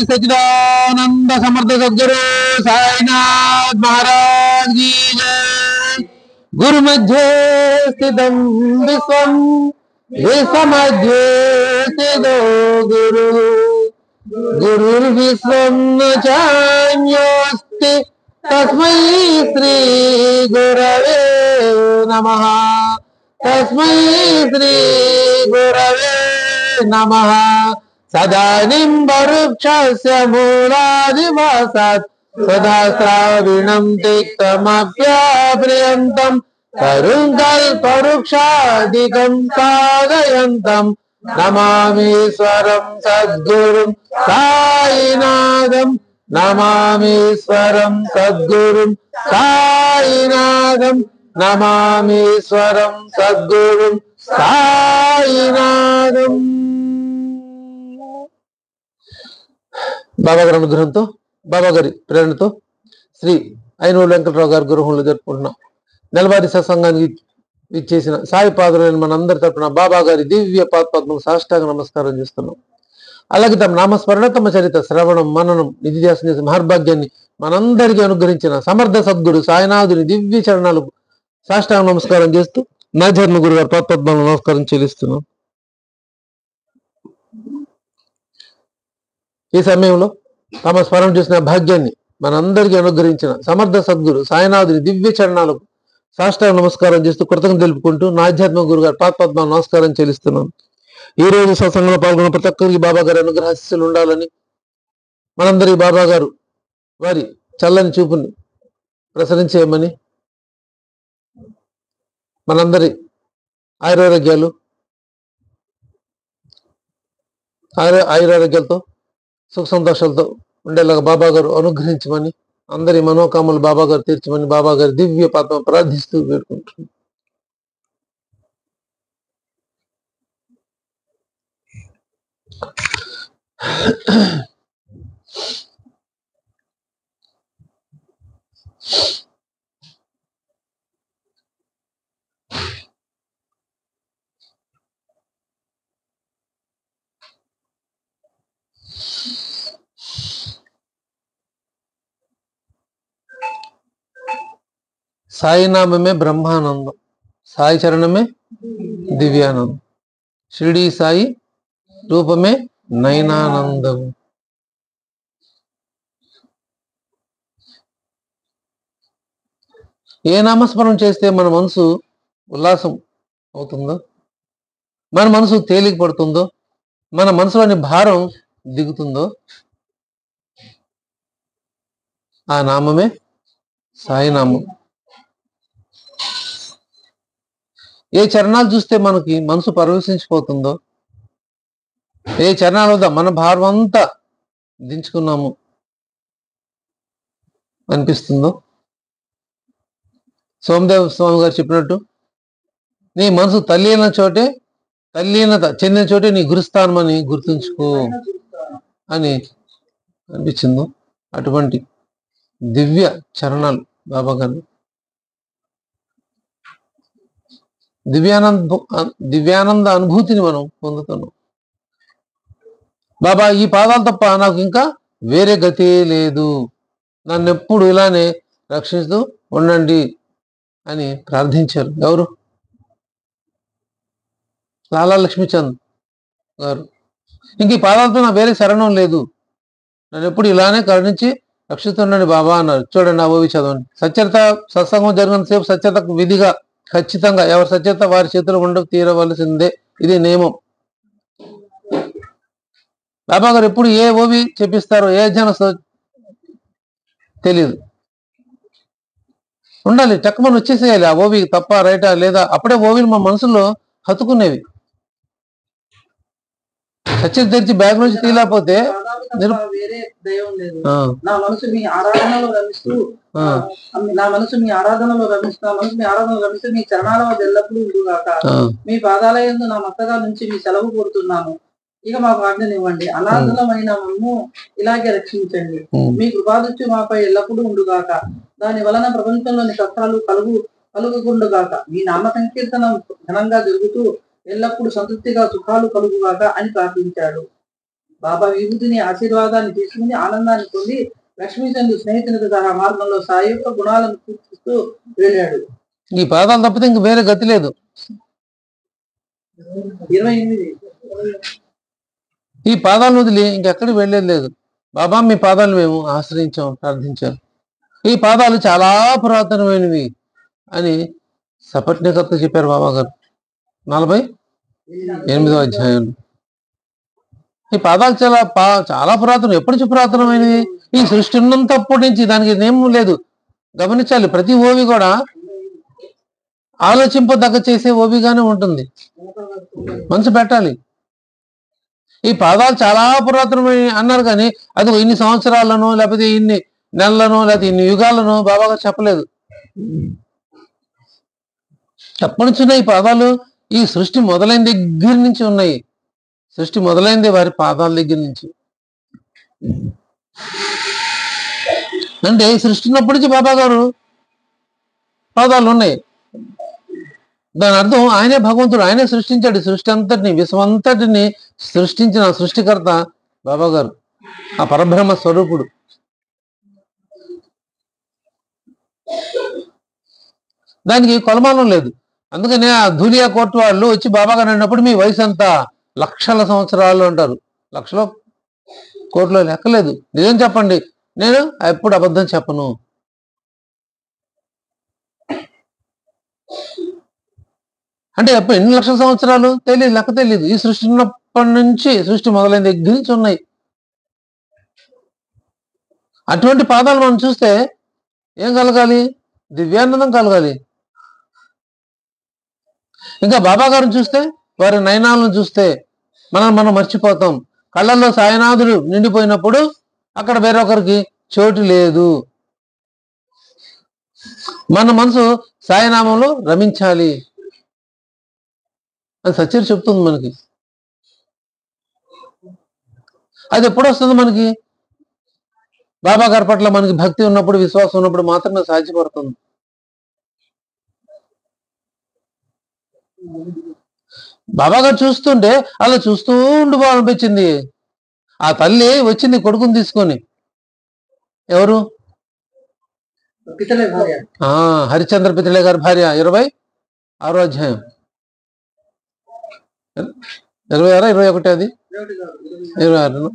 सच्चिदानंद समर्थ सद्गुरु साईनाथ महाराज की जय। गुरु मध्ये स्थितं विश्वं विश्वमध्ये स्थितो गुरु गुरुर्विश्वं न चान्योऽस्ति तस्मै श्री गुरवे नमः तस्मै श्री गुरवे नमः। सदानिम्बवृक्षस्य मूलादिवासात् सदाश्राविणं तिक्तमप्याप्रियन्तं तरुङ्कल्पवृक्षादिकं साधयन्तं नमामीश्वरं सद्गुरुं साईनाथं नमामीश्वरं सद्गुरुं साईनाथं नमामीश्वरं सद्गुरुं साईनाथं। బాబా గారి అనుగ్రహంతో బాబా గారి ప్రేరణతో శ్రీ ఐనూరు వెంకటరావు గారి గృహంలో జరుపుకుంటున్నాం. నెలవారీ సత్సంగానికి ఇచ్చేసిన సాయి పాదులైన మనందరి తరపున బాబా గారి దివ్య పాదపద్మం సాష్టాంగ నమస్కారం చేస్తున్నాం. అలాగే తమ నామస్మరణ తమ చరిత శ్రవణం మననం నిధిధ్యాసనం చేసిన మహర్భాగ్యాన్ని మనందరికీ అనుగ్రహించిన సమర్థ సద్గురు సాయినాథుని దివ్య చరణాలకు సాష్టాంగ నమస్కారం చేస్తూ నాధర్మ గురు గారి పాదపద్మం నమస్కారం చెల్లిస్తున్నాం. ఈ సమయంలో తమ స్మరణ చేసిన భాగ్యాన్ని మనందరికీ అనుగ్రహించిన సమర్థ సద్గురు సాయినాథుని దివ్య చరణాలకు సాష్టాంగ నమస్కారం చేస్తూ కృతజ్ఞతలు తెలుపుకుంటూ నా ఆధ్యాత్మిక గురు గారి పాదపద్మ నమస్కారం చెల్లిస్తున్నాను. ఈ రోజు సత్సంగంలో పాల్గొన్న ప్రతి ఒక్కరికి బాబా గారి అనుగ్రహ ఆశీస్సులు ఉండాలని, మనందరి బాబా గారు వారి చల్లని చూపుని ప్రసరించేయమని, మనందరి ఆయురారోగ్యాలతో సుఖ సంతోషాలతో ఉండేలాగా బాబా గారు అనుగ్రహించమని, అందరి మనోకామలు బాబా గారు తీర్చమని బాబా గారి దివ్య పాత్మ ప్రార్థిస్తూ వేడుకుంటున్నాను. साई नाम में ब्रह्मानंद, साई चरण में दिव्यानंद, शिरडी साई रूप में नयनानंदम। ఏ నామస్మరణ చేస్తే మన మనసు ఉల్లాసం అవుతుందో, మన మనసు తేలిక పడుతుందో, మన మనసులోని భారం దిగుతుందో ఆ నామమే సాయి నామం. ఏ చరణాలు చూస్తే మనకి మనసు పరవశించిపోతుందో, ఏ చరణాల వద్ద మన భారం అంతా దించుకున్నాము అనిపిస్తుందో, సోమదేవ స్వామి గారు చెప్పినట్టు నీ మనసు తల్లీనత చెందిన చోటే నీ గురుస్థానం అని గుర్తుంచుకో అని అనిపించిందో, అటువంటి దివ్య చరణాలు బాబా గారు దివ్యానంద అనుభూతిని మనం పొందుతున్నాం. బాబా ఈ పాదాలు తప్ప నాకు ఇంకా వేరే గతి లేదు, నన్ను ఎప్పుడు ఇలానే రక్షిస్తూ ఉండండి అని ప్రార్థించారు. ఎవరు? లాలా లక్ష్మీచంద్ గారు. ఇంక ఈ పాదాలతో నా వేరే శరణం లేదు, నన్ను ఎప్పుడు ఇలానే కరుణించి రక్షిస్తుండండి బాబా అన్నారు. చూడండి, అవి చదవండి. సత్యత సత్సంగం జరిగినంతసేపు సత్యతకు విధిగా ఖచ్చితంగా ఎవరి సత్యత వారి చేతులు ఉండ తీరవలసిందే, ఇది నియమం. బాబా గారు ఎప్పుడు ఏ ఓవి చెప్పిస్తారో ఏ అధ్యయనం తెలియదు, ఉండాలి, చక్కమని వచ్చేసేయాలి. ఆ ఓవి తప్ప రైటా లేదా అప్పుడే ఓవిలు మా మనసులో హత్తుకునేవి. సత్యం తెరిచి బ్యాగ్ నుంచి తీయలేకపోతే వేరే దైవం లేదు, నా మనసు మీ ఆరాధనలో రమిస్తూ నా మనసు మీ ఆరాధనలో రమిస్తూ మీ చరణాల వద్ద ఎల్లప్పుడూ ఉండుగాక. మీ పాదాలయందు నా మత్తగా నుంచి మీ సెలవు కోరుతున్నాను. ఇక మాకు ఆజ్ఞనివ్వండి. అనాథలమైన మమ్ము ఇలాగే రక్షించండి. మీ కృపాదృష్టి మాపై ఎల్లప్పుడూ ఉండుగాక. దాని వలన ప్రపంచంలోని కష్టాలు కలుగుకుండుగాక. మీ నామ సంకీర్తనం ఘనంగా జరుగుతూ ఎల్లప్పుడూ సంతృప్తిగా సుఖాలు కలుగుగాక అని ప్రార్థించాడు. బాబా విభూతిని ఆశీర్వాదాన్ని తీసుకుని ఆనందాన్ని పొంది లక్ష్మీచంద్రు స్నేహితునితో సహా మార్గంలో సాయి యొక్క గుణాలను పూజిస్తూ వెళ్ళాడు. ఈ పాదాలు తప్పితే ఇంక వేరే గతి లేదు. 28 ఈ పాదాలను వదిలి ఇంకెక్కడికి వెళ్ళేది లేదు. బాబా మీ పాదాలు మేము ఆశ్రయించాం, ప్రార్థించాం. ఈ పాదాలు చాలా పురాతనమైనవి అని సపట్నికర్త చెప్పారు బాబా గారు 48వ అధ్యాయంలో. ఈ పాదాలు చాలా పురాతనం. ఎప్పటి నుంచి పురాతనమైనవి? ఈ సృష్టి ఉన్నంతప్పటి నుంచి. దానికి ఏం లేదు. గమనించాలి, ప్రతి ఓవి కూడా ఆలోచింపదగ్గ చేసే ఓవిగానే ఉంటుంది. మనసు పెట్టాలి. ఈ పాదాలు చాలా పురాతనమై అన్నారు, కానీ అది ఇన్ని సంవత్సరాలను లేకపోతే ఇన్ని నెలలను లేకపోతే ఇన్ని యుగాలను బాబా గారు చెప్పలేదు. ఎప్పటి నుంచి ఉన్నాయి ఈ పాదాలు? ఈ సృష్టి మొదలైన దగ్గర నుంచి ఉన్నాయి. సృష్టి మొదలైంది వారి పాదాల దగ్గర నుంచి. అంటే ఈ సృష్టి ఉన్నప్పటి నుంచి బాబా గారు పాదాలు ఉన్నాయి. దాని అర్థం ఆయనే భగవంతుడు, ఆయనే సృష్టించాడు సృష్టి అంతటిని, విశ్వం అంతటిని సృష్టించిన సృష్టికర్త బాబా గారు, ఆ పరబ్రహ్మ స్వరూపుడు. దానికి కొలమానం లేదు. అందుకనే ఆ ధూలియా కోర్టు వాళ్ళు వచ్చి బాబా గారు అన్నప్పుడు మీ వయసు అంతా లక్షల సంవత్సరాలు అంటారు. లక్షల కోట్లో లెక్కలేదు. నిజం చెప్పండి, నేను ఎప్పుడు అబద్ధం చెప్పను. అంటే ఎప్పుడు ఎన్ని లక్షల సంవత్సరాలు తెలియదు, లెక్క తెలియదు. ఈ సృష్టి ఉన్నప్పటి నుంచి, సృష్టి మొదలైన దగ్గర నుంచి ఉన్నాయి. అటువంటి పాదాలు మనం చూస్తే ఏం కలగాలి? దివ్యానందం కలగాలి. ఇంకా బాబా గారిని చూస్తే, వారి నయనాలను చూస్తే మనం మర్చిపోతాం. కళ్ళల్లో సాయినాథుడు నిండిపోయినప్పుడు అక్కడ వేరొకరికి చోటు లేదు. మన మనసు సాయినామంలో రమించాలి అని సత్యం చెప్తుంది మనకి. అది ఎప్పుడు వస్తుంది మనకి? బాబా గారి పట్ల మనకి భక్తి ఉన్నప్పుడు, విశ్వాసం ఉన్నప్పుడు మాత్రమే సాధ్యపడుతుంది. బాబా గారు చూస్తుంటే అలా చూస్తూ ఉండిపోవాలనిపించింది. ఆ తల్లి వచ్చింది కొడుకుని తీసుకొని. ఎవరు? హరిశ్చంద్ర పితలే గారి భార్య. 26వ అధ్యాయం 26, 21 అది 26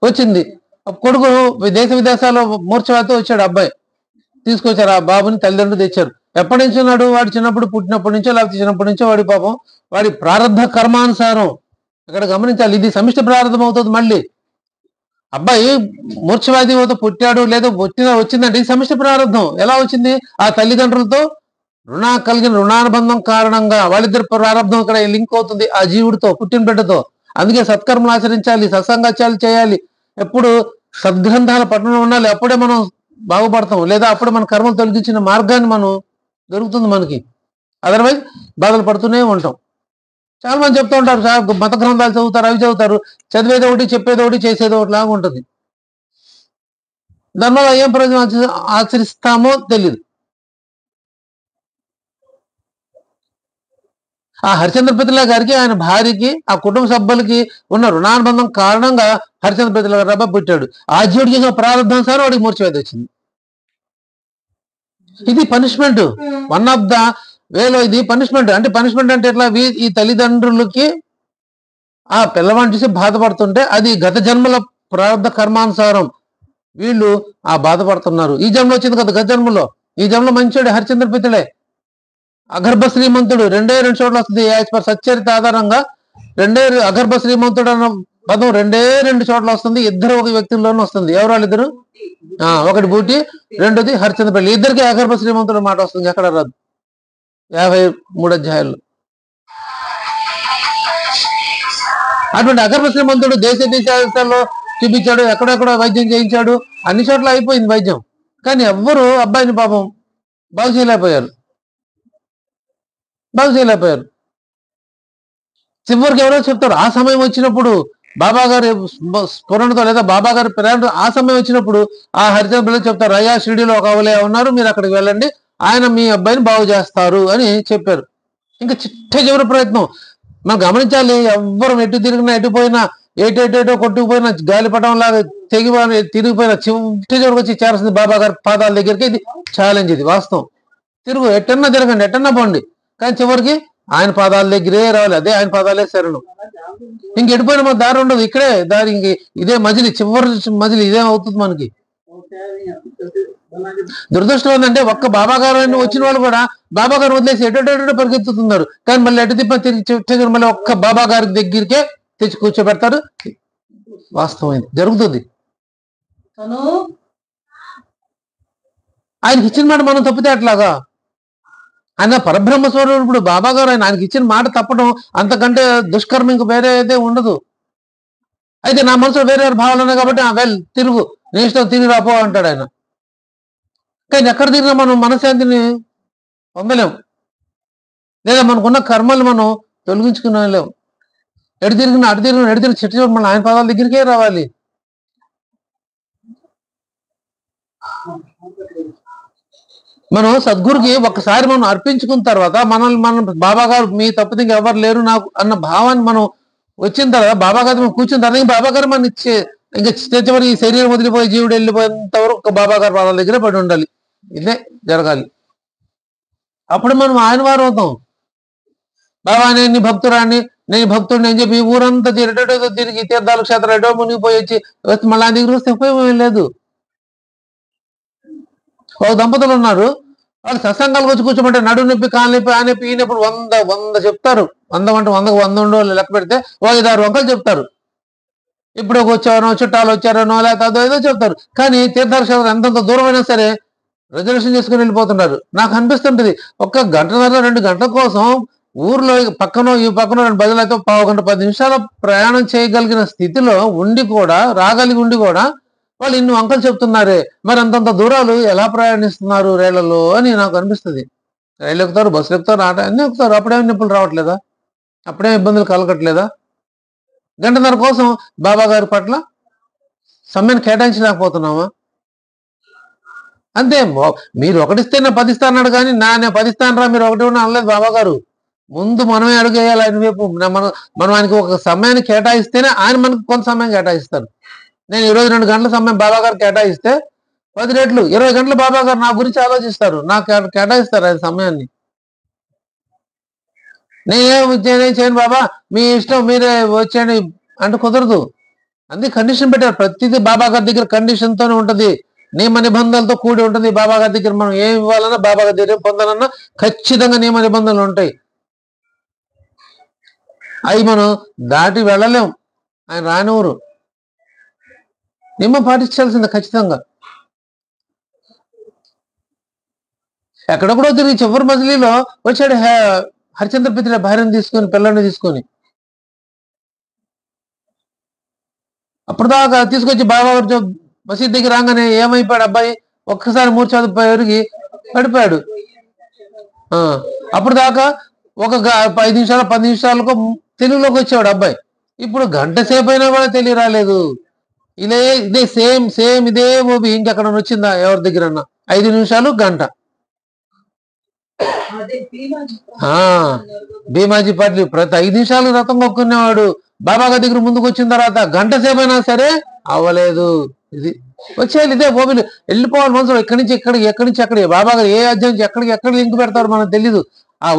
వచ్చింది. కొడుకు దేశ విదేశాల్లో మూర్ఛవ్యాధితో వచ్చాడు. అబ్బాయి తీసుకొచ్చారు. ఆ బాబుని తల్లిదండ్రులు తెచ్చారు. ఎప్పటి నుంచి ఉన్నాడు? వాడు చిన్నప్పుడు పుట్టినప్పటి నుంచో లేకపోతే చిన్నప్పటి నుంచో వాడి పాపం వాడి ప్రారంభ కర్మానుసారం. ఇక్కడ గమనించాలి, ఇది సమిష్టి ప్రారంభం అవుతుంది. మళ్ళీ అబ్బాయి మూర్ఛవ్యాధి పుట్టాడు లేదా వచ్చిందంటే ఇది సమిష్టి ప్రారంభం. ఎలా వచ్చింది? ఆ తల్లిదండ్రులతో కలిగిన రుణానుబంధం కారణంగా వాళ్ళిద్దరు ప్రారంభం ఇక్కడ లింక్ అవుతుంది ఆ జీవుడితో, పుట్టిన బిడ్డతో. అందుకే సత్కర్మలు ఆచరించాలి, సత్సంగాచాలు చేయాలి, ఎప్పుడు సద్గ్రంథాల పఠనం ఉండాలి. అప్పుడే మనం బాగుపడతాం, లేదా అప్పుడే మన కర్మలు తొలగించిన మార్గాన్ని మనం దొరుకుతుంది మనకి. అదర్వైజ్ బాధలు పడుతూనే ఉంటాం. చాలా మంది చెప్తూ ఉంటారు, మత గ్రంథాలు చదువుతారు, అవి చదువుతారు, చదివేది ఒకటి చెప్పేది ఒకటి చేసేది ఒకటి లాగా ఉంటుంది. దానివల్ల ఏం ప్రయోజనం ఆచరిస్తామో తెలియదు. ఆ హరిశ్చంద్ర పితలే గారికి, ఆయన భార్యకి, ఆ కుటుంబ సభ్యులకి ఉన్న రుణానుబంధం కారణంగా హరిశ్చంద్ర పితలే గారు అబ్బాయి పుట్టాడు. ఆ జీవుడికి చేసిన ప్రారంభానుసారం వాడికి మూర్ఛవ్యాధి వచ్చింది. ఇది పనిష్మెంట్, వన్ ఆఫ్ ద వేలో ఇది పనిష్మెంట్. అంటే పనిష్మెంట్ అంటే ఎట్లా? ఈ తల్లిదండ్రులకి ఆ పిల్లవాడిని చూసి బాధపడుతుంటే అది గత జన్మల ప్రారంభ కర్మానుసారం వీళ్ళు ఆ బాధపడుతున్నారు. ఈ జన్మలో వచ్చింది కదా, గత జన్మలో. ఈ జన్మలో మంచోడు హరిశ్చంద్ర పితలే, అగర్భ శ్రీమంతుడు. 2 చోట్ల వస్తుంది. యాజ్ పర్ సచ్చరిత ఆధారంగా అగర్భ శ్రీమంతుడు అన్న పదం 2 చోట్ల వస్తుంది. ఇద్దరు ఒక వ్యక్తుల్లోనూ వస్తుంది. ఎవరు వాళ్ళిద్దరు? ఒకటి బూటి, రెండోది హరిశ్చంద్ర పితలే. ఇద్దరికి అగర్భ శ్రీమంతుడు మాట వస్తుంది, ఎక్కడ రాదు. 53 అధ్యాయాల్లో. అటువంటి అగర్భ శ్రీమంతుడు దేశ దేశాల్లో చూపించాడు, ఎక్కడెక్కడ వైద్యం చేయించాడు, అన్ని చోట్ల అయిపోయింది వైద్యం. కానీ ఎవ్వరు అబ్బాయిని పాపం బాగు చేయలేకపోయారు. చివరికి ఎవరో చెప్తారు, ఆ సమయం వచ్చినప్పుడు బాబా గారి స్ఫురణతో లేదా బాబా గారి ప్రేరణ ఆ సమయం వచ్చినప్పుడు ఆ హరిశ్చంద్ర పిల్లలు చెప్తారు, అయ్యా షిరిడీలో ఒక అవలే ఉన్నారు, మీరు అక్కడికి వెళ్ళండి, ఆయన మీ అబ్బాయిని బాగు చేస్తారు అని చెప్పారు. ఇంకా చిట్ట చివరి ప్రయత్నం మనం గమనించాలి. ఎవ్వరు ఎటు తిరిగినా ఎటు పోయినా ఏటేటేటో కొట్టుకుపోయిన గాలిపటం లాగా తెగిపోయిన తిరిగిపోయిన చివరికి వచ్చి చేరుస్తుంది బాబా గారి పాదాల దగ్గరికి. ఇది ఛాలెంజ్, ఇది వాస్తవం. ఎట్టన్నా తిరగండి, ఎట్టన్నా పోండి, కానీ చివరికి ఆయన పాదాల దగ్గరే రావాలి. అదే ఆయన పాదాలే శరణం. ఇంకెడిపోయిన మన దారి ఉండదు, ఇక్కడే దారి. ఇంక ఇదే మజిలి, చివరి మజిలి ఇదే అవుతుంది మనకి. దురదృష్టం ఏంటంటే ఒక్క బాబా గారు వచ్చిన వాళ్ళు కూడా బాబా గారు వదిలేసి ఎటో పరిగెత్తుతున్నారు. కానీ మళ్ళీ ఎటు తిప్ప తిరిగి మళ్ళీ ఒక్క బాబా గారి దగ్గరికే తెచ్చి కూర్చోబెడతారు. వాస్తవమైంది, జరుగుతుంది. ఆయనకి ఇచ్చిన మాట మనం తప్పితే అట్లాగా. ఆయన పరబ్రహ్మ స్వరూపుడు బాబా గారు. ఆయనకి ఇచ్చిన మాట తప్పడం అంతకంటే దుష్కర్మ ఇంక వేరే అయితే ఉండదు. అయితే నా మనసులో వేరే భావాలు ఉన్నాయి కాబట్టి తిరుగు, నీ ఇష్టం, తిరిగి రాపో అంటాడు ఆయన. కానీ ఎక్కడ తిరిగినా మనం మనశ్శాంతిని పొందలేం, లేదా మనకున్న కర్మలు మనం తొలగించుకునేలేం. ఎటు తిరిగిన చెట్టు మళ్ళీ ఆయన పాదాల దగ్గరికే రావాలి. మనం సద్గురుకి ఒక్కసారి మనం అర్పించుకున్న తర్వాత మనం బాబా గారు మీ తప్పితే ఎవరు లేరు నాకు అన్న భావాన్ని మనం వచ్చిన తర్వాత బాబా గారు మనం కూర్చున్న తర్వాత బాబా గారు మనం ఇచ్చే ఇంకా చివరి ఈ శరీరం వదిలిపోయి జీవుడు వెళ్ళిపోయేంత వరకు బాబా గారి పాదాల దగ్గర పడి ఉండాలి. ఇదే జరగాలి. అప్పుడు మనం ఆయన వారు అవుతాం. బాబా నేను నీ భక్తురాన్ని, నేను భక్తుడిని అని చెప్పి ఊరంతా తిరిగి తీర్థాలు క్షేత్రాలు ఎటో మునిగిపోయి వచ్చి మళ్ళీ దగ్గర వస్తే ఉపయోగం లేదు. ఒక దంపతులు ఉన్నారు, వాళ్ళు సత్సంగాలకు వచ్చి కూర్చోమంటే నడు నొప్పి, కాలు నొప్పి, ఆ నొప్పి, ఈ నొప్పి 100 చెప్తారు. 100 అంటే 100 ఉండో లెక్క పెడితే 5-6 వంకలు చెప్తారు. ఇప్పుడు వచ్చారనో, చుట్టాలు వచ్చారనో, లేకపోతే ఏదో చెప్తారు. కానీ తీర్థాల క్షేత్రం ఎంతంత దూరమైనా సరే రిజర్వేషన్ చేసుకుని వెళ్ళిపోతున్నారు. నాకు అనిపిస్తుంటది, 1 గంటన్నర 2 గంటల కోసం ఊర్లో పక్కనో ఈ పక్కనో 2 బదులైతే 1 గంట 10 నిమిషాల ప్రయాణం చేయగలిగిన స్థితిలో ఉండి కూడా, రాగలిగి ఉండి కూడా వాళ్ళు ఇన్ని వంకలు చెప్తున్నారే, మరి అంతంత దూరాలు ఎలా ప్రయాణిస్తున్నారు రైళ్లలో అని నాకు అనిపిస్తుంది. రైలు ఎక్కుతారు, బస్సులు ఎక్కుతారు, అన్నీ ఎక్కుతారు. అప్పుడేమో నొప్పులు రావట్లేదా? అప్పుడేమో ఇబ్బందులు కలగట్లేదా? గంటన్నర కోసం బాబా గారి పట్ల సమయాన్ని కేటాయించలేకపోతున్నామా? అంతే. మీరు 1 ఇస్తే నేను 10 ఇస్తా అన్నాడు, కానీ నేను 10 ఇస్తాను రా మీరు 1 ఇవ్వండి అనలేదు బాబా గారు. ముందు మనమే అడుగేయాలి ఆయన వైపు. మనం ఆయనకి ఒక సమయాన్ని కేటాయిస్తేనే ఆయన మనకు కొంత సమయం కేటాయిస్తారు. నేను ఈరోజు 2 గంటల సమయం బాబా గారు కేటాయిస్తే 10 రెట్లు 20 గంటలు బాబా గారు నా గురించి ఆలోచిస్తారు, నాకు కేటాయిస్తారు ఆయన సమయాన్ని. నేనేం చేయను బాబా, మీ ఇష్టం, మీరే వచ్చేయండి అంటే కుదరదు. అందుకే కండిషన్ పెట్టారు. ప్రతిదీ బాబా గారి దగ్గర కండిషన్తోనే ఉంటుంది, నియమ నిబంధనలతో కూడి ఉంటుంది. బాబా గారి దగ్గర మనం ఏం ఇవ్వాలన్నా, బాబా గారి దగ్గర పొందాలన్నా ఖచ్చితంగా నియమ నిబంధనలు ఉంటాయి. అవి మనం దాటి వెళ్ళలేం, ఆయన రానివ్వరు. నియమం పాటించాల్సిందే ఖచ్చితంగా. ఎక్కడెక్కడో తిరిగి చివరి మజిలీలో వచ్చాడు హరిచంద్ర పిత్ర భార్యను తీసుకొని, పిల్లల్ని తీసుకొని. అప్పటిదాకా తీసుకొచ్చి బాబా గారు మసీద్ దగ్గర రాగానే ఏమైపోయాడు అబ్బాయి, ఒక్కసారి మూర్ఛ పెరిగి పడిపోయాడు. అప్పుడు దాకా ఒక 5 నిమిషాలు 10 నిమిషాలకు తెలుగులోకి వచ్చేవాడు అబ్బాయి. ఇప్పుడు గంట సేపు అయినా కూడా తెలియ రాలేదు. ఇదే సేమ్ ఇదే మూవీ ఇంకెక్కడ వచ్చిందా ఎవరి దగ్గర? 5 నిమిషాలు, గంట. భీమాజీ పాటలు ప్రతి 5 నిమిషాలు రథం కొక్కునేవాడు. బాబా గారి దగ్గర ముందుకు వచ్చిన తర్వాత గంట సేపు అయినా సరే అవ్వలేదు. ఇది వచ్చేయాలి, ఇదే ఓబీలు వెళ్ళిపోవాలి మనసులో. ఎక్కడి నుంచి ఎక్కడికి బాబా గారు ఏ అధ్యాయం నుంచి ఎక్కడ లింక్ పెడతారు మనకు తెలీదు.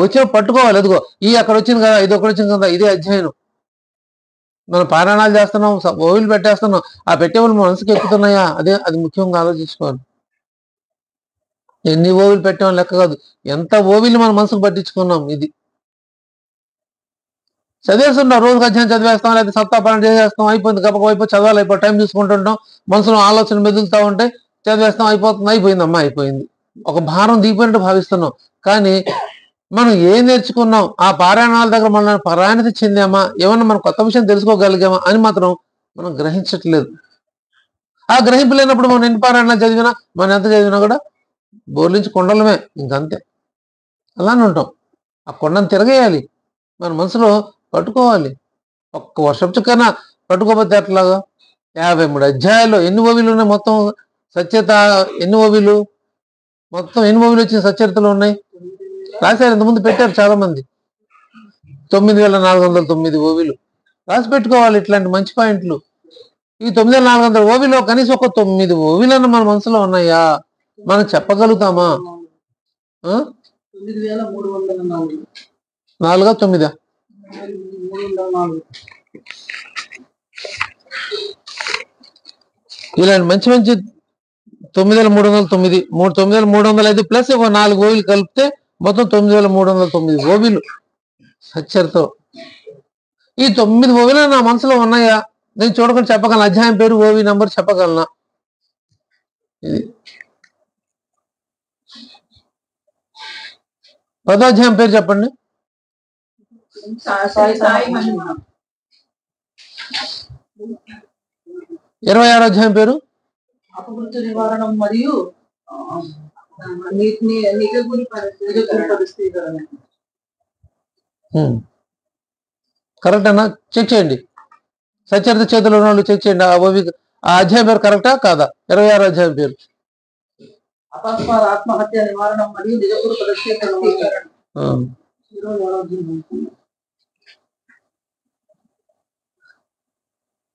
వచ్చే పట్టుకోవాలి. అదిగో అక్కడ వచ్చింది కదా, ఇది ఒకటి వచ్చింది కదా, ఇదే అధ్యాయం. మనం పారాయణాలు చేస్తున్నాం, ఓవిలు పెట్టేస్తున్నాం, ఆ పెట్టేవాళ్ళు మనసుకి ఎక్కుతున్నాయా? అది ముఖ్యంగా ఆలోచించుకోవాలి. ఎన్ని ఓవిలు పెట్టామని లెక్క కాదు, ఎంత ఓవిలు మన మనసుకు పట్టించుకున్నాం. ఇది చదివేస్తున్నాం, రోజుకి అధ్యాయం చదివేస్తాం, లేదా సప్తాపాలన చేసేస్తాం, అయిపోయింది. గబగబ చదవాలి, టైం చూసుకుంటుంటాం, మనసులో ఆలోచన మెదులుతూ ఉంటాయి, చదివేస్తాం, అయిపోయిందమ్మా, అయిపోయింది. ఒక భారం దిగిపోయినట్టు భావిస్తున్నాం. కానీ మనం ఏం నేర్చుకున్నాం, ఆ పారాయణాల దగ్గర మనం పారాయణత చెందామా, ఏమన్నా మనం కొత్త విషయం తెలుసుకోగలిగామా అని మాత్రం మనం గ్రహించట్లేదు. ఆ గ్రహింపు లేనప్పుడు మనం ఎన్ని పారాయణాలు చదివినా, మనం ఎంత చదివినా కూడా బోర్లించి కొండలమే, ఇంకంతే. అలానే ఉంటాం. ఆ కొండను తిరగేయాలి, మన మనసులో పట్టుకోవాలి. ఒక్క వర్షపు చుక్కైనా పట్టుకోకపోతే ఎట్లాగా? 53 అధ్యాయాల్లో ఎన్ని ఓవిలు ఉన్నాయి మొత్తం? సత్యత ఎన్ని ఓవిలు? మొత్తం ఎన్ని ఓవిలు వచ్చిన సచ్చరితలు ఉన్నాయి? రాశారు, ఇంతకుముందు పెట్టారు చాలా మంది. 9409 ఓవిలు. రాసి పెట్టుకోవాలి ఇట్లాంటి మంచి పాయింట్లు. ఈ 9400 ఓవిలో కనీసం ఒక 9 ఓవిలన్న మన మనసులో ఉన్నాయా? మనం చెప్పగలుగుతామా? 4 9 ఇలాంటి మంచి మంచి 9309 9305 ప్లస్ ఒక 4 ఓవిలు కలిపితే మొత్తం 9309 ఓవిలు సచ్చరితో. ఈ 9 ఓవిలు నా మనసులో ఉన్నాయా? నేను చూడకుండా చెప్పగలను. అధ్యాయం పేరు, ఓవి నంబర్ చెప్పగలనా? ఇది 10వ అధ్యాయం పేరు చెప్పండి. 26వ అధ్యాయం పేరు అపమృత్యు నివారణం మరియు కరెక్ట్ అన్నా? చెక్ చేయండి. సచరిత చేతులు ఉన్న వాళ్ళు చెక్ చేయండి. ఆ అధ్యాయం పేరు కరెక్టా కాదా? 26వ అధ్యాయం పేరు అపస్మార ఆత్మహత్య నివారణం మరియు నిజగురు ప్రదర్శీకరణ.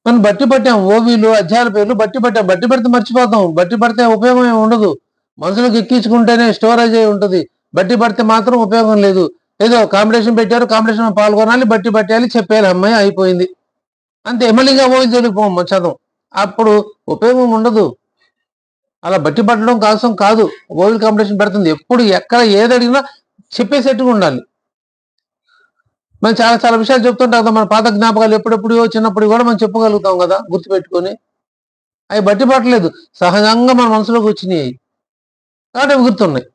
మనం బట్టి పట్టాం. ఓవీలు అధ్యాయాల పేర్లు బట్టి పట్టాం. బట్టి పడితే మర్చిపోతాం. బట్టి పడితే ఉపయోగం ఏమి ఉండదు. మనసులోకి ఎక్కించుకుంటేనే స్టోరేజ్ అయి ఉంటుంది. బట్టి పడితే మాత్రం ఉపయోగం లేదు. ఏదో కాంపిటీషన్ పెట్టారు, కాంపిటీషన్ పాల్గొనాలి, బట్టి పట్టేయాలి, చెప్పేయాలి, అమ్మాయి అయిపోయింది అంతే. మళ్ళీగా ఓవిలు తొలిగిపోం చదవం. అప్పుడు ఉపయోగం ఉండదు. అలా బట్టి పట్టడం కోసం కాదు ఓవిల్ కాంపిటీషన్ పెడుతుంది. ఎప్పుడు ఎక్కడ ఏది అడిగినా చెప్పేసేట్టుగా ఉండాలి. మనం చాలా చాలా విషయాలు చెప్తుంటాం కదా. మన పాత జ్ఞాపకాలు ఎప్పుడెప్పుడు చిన్నప్పుడు కూడా మనం చెప్పగలుగుతాం కదా గుర్తుపెట్టుకొని. అవి బట్టి పట్టలేదు, సహజంగా మన మనసులోకి వచ్చినాయి కాబట్టి అవి గుర్తున్నాయి.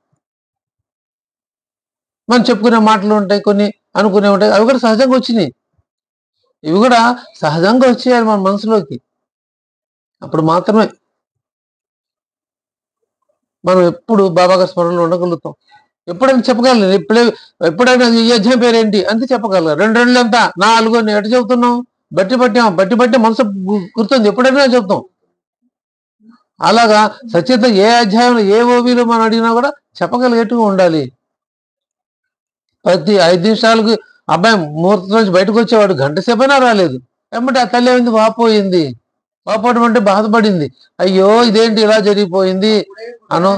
మనం చెప్పుకునే మాటలు ఉంటాయి, కొన్ని అనుకునే ఉంటాయి, అవి కూడా సహజంగా వచ్చినాయి. ఇవి కూడా సహజంగా వచ్చేయాలి మన మనసులోకి. అప్పుడు మాత్రమే మనం ఎప్పుడు బాబాగారి స్మరణలో ఉండగలుగుతాం. ఎప్పుడైనా చెప్పగలను. ఎప్పుడైనా ఈ అధ్యాయం పేరేంటి అంతే చెప్పగలరు. 2 2 ఎంత 4 అని ఎటు చెబుతున్నాం? బట్టి పట్టాం. బట్టి పట్టి మనసు గుర్తుంది, ఎప్పుడైనా చెప్తాం. అలాగా సచేత ఏ అధ్యాయంలో ఏ ఓవిలో మనం అడిగినా కూడా చెప్పగలిగేట్టుగా ఉండాలి. ప్రతి 5 నిమిషాలకు అబ్బాయి ముహూర్తం నుంచి బయటకు వచ్చేవాడు గంట సేపైనా రాలేదు. ఏమంటే ఆ తల్లి ఏమైంది? వాపోయింది. వాపోవడం అంటే బాధపడింది. అయ్యో ఇదేంటి ఇలా జరిగిపోయింది అను.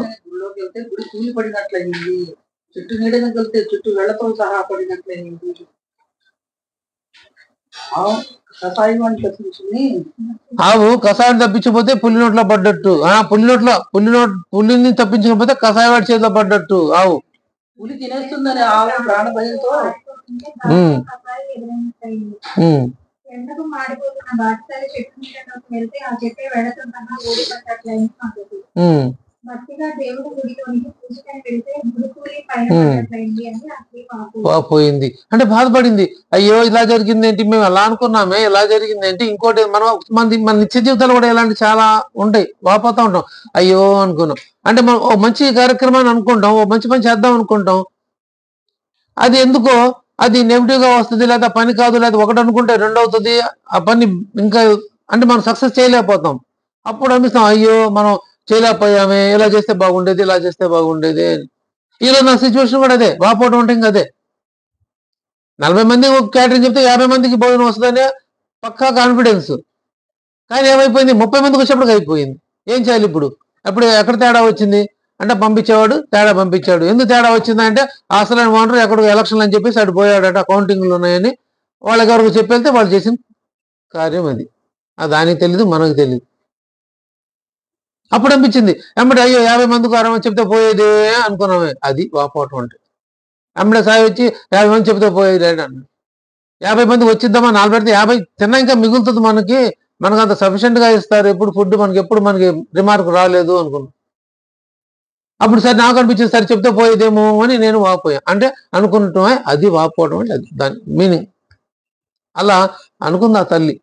గుడి పడినట్లయింది, చుట్టూ నీడని కలితే చుట్టూ వెళ్లతో సహా పడినట్లయింది. ఆవు కషాయం తప్పించకపోతే పులి నోట్లో పడ్డట్టు. పులిని తప్పించకపోతే కషాయవాడి చేతిలో పడ్డట్టు. ఆవు పులి తినేస్తుందని ఆవు ప్రాణ భయంతో ఎండకు మాడిపోతున్న బాటసారి చెట్టు మీదకి వెళ్తే ఆ చెట్టే వెళుతుండగా ఊడిపట్టట్లయింది. భక్తిగా దేవుడు గుడిలోనికి పూజకని వెళ్తే గురుకూలి పైన పడ్డట్లయింది అని పోయింది అంటే బాధపడింది. అయ్యో ఇలా జరిగింది ఏంటి, మేము ఎలా అనుకున్నామే, ఇలా జరిగింది ఏంటి. ఇంకోటి మన నిత్య జీవితాలు కూడా ఇలాంటి చాలా ఉంటాయి. వాపోతా ఉంటాం. అయ్యో అనుకున్నాం అంటే మనం ఓ మంచి కార్యక్రమాన్ని అనుకుంటాం, ఓ మంచి పని చేద్దాం అనుకుంటాం. అది ఎందుకో అది నెగిటివ్ గా వస్తుంది, లేదా పని కాదు, లేదా ఒకటి అనుకుంటే 2 అవుతుంది. ఆ పని ఇంకా అంటే మనం సక్సెస్ చేయలేకపోతాం. అప్పుడు అనిపిస్తాం అయ్యో మనం చేయలేకపోయామే, ఇలా చేస్తే బాగుండేది, ఇలా చేస్తే బాగుండేది. ఈరోజు నా సిచ్యువేషన్ కూడా అదే. వాపోవడం అంటే ఇంకా అదే. 40 మంది క్యాటరింగ్ చెప్తే 50 మందికి భోజనం వస్తుందనే పక్కా కాన్ఫిడెన్స్. కానీ ఏమైపోయింది? 30 మందికి వచ్చేప్పటికి అయిపోయింది. ఏం చేయాలి ఇప్పుడు? అప్పుడు ఎక్కడ తేడా వచ్చింది అంటే పంపించేవాడు తేడా పంపించాడు. ఎందుకు తేడా వచ్చిందంటే అసలు ఓనర్ ఎక్కడికి ఎలక్షన్లు అని చెప్పేసి అటు పోయాడట, అకౌంటింగ్లు ఉన్నాయని వాళ్ళకి ఎవరికి చెప్పేళ్తే వాళ్ళు చేసిన కార్యం అది. దానికి తెలీదు, మనకు తెలియదు. అప్పుడు అనిపించింది ఎమ్మటి అయ్యో 50 మందికి 60 మంది చెప్తే పోయేదే అనుకున్నామే. అది వాపోవటం అంటే. ఎమ్మడే సాయి వచ్చి 50 మంది చెప్తే పోయేది అన్నాడు. 50 మందికి వచ్చిద్దామా 4 పెడితే 50 తిన్నా ఇంకా మిగులుతుంది మనకి అంత సఫిషియెంట్ గా ఇస్తారు. ఎప్పుడు ఫుడ్ మనకి రిమార్క్ రాలేదు అనుకున్నాం. అప్పుడు సరే నాకు అనిపించింది సరే చెప్తే పోయేదేమో అని నేను వాపోయా. అంటే అనుకుంటామే అది వాపోవడం అంటే అది దాని మీనింగ్. అలా అనుకుంది ఆ తల్లి.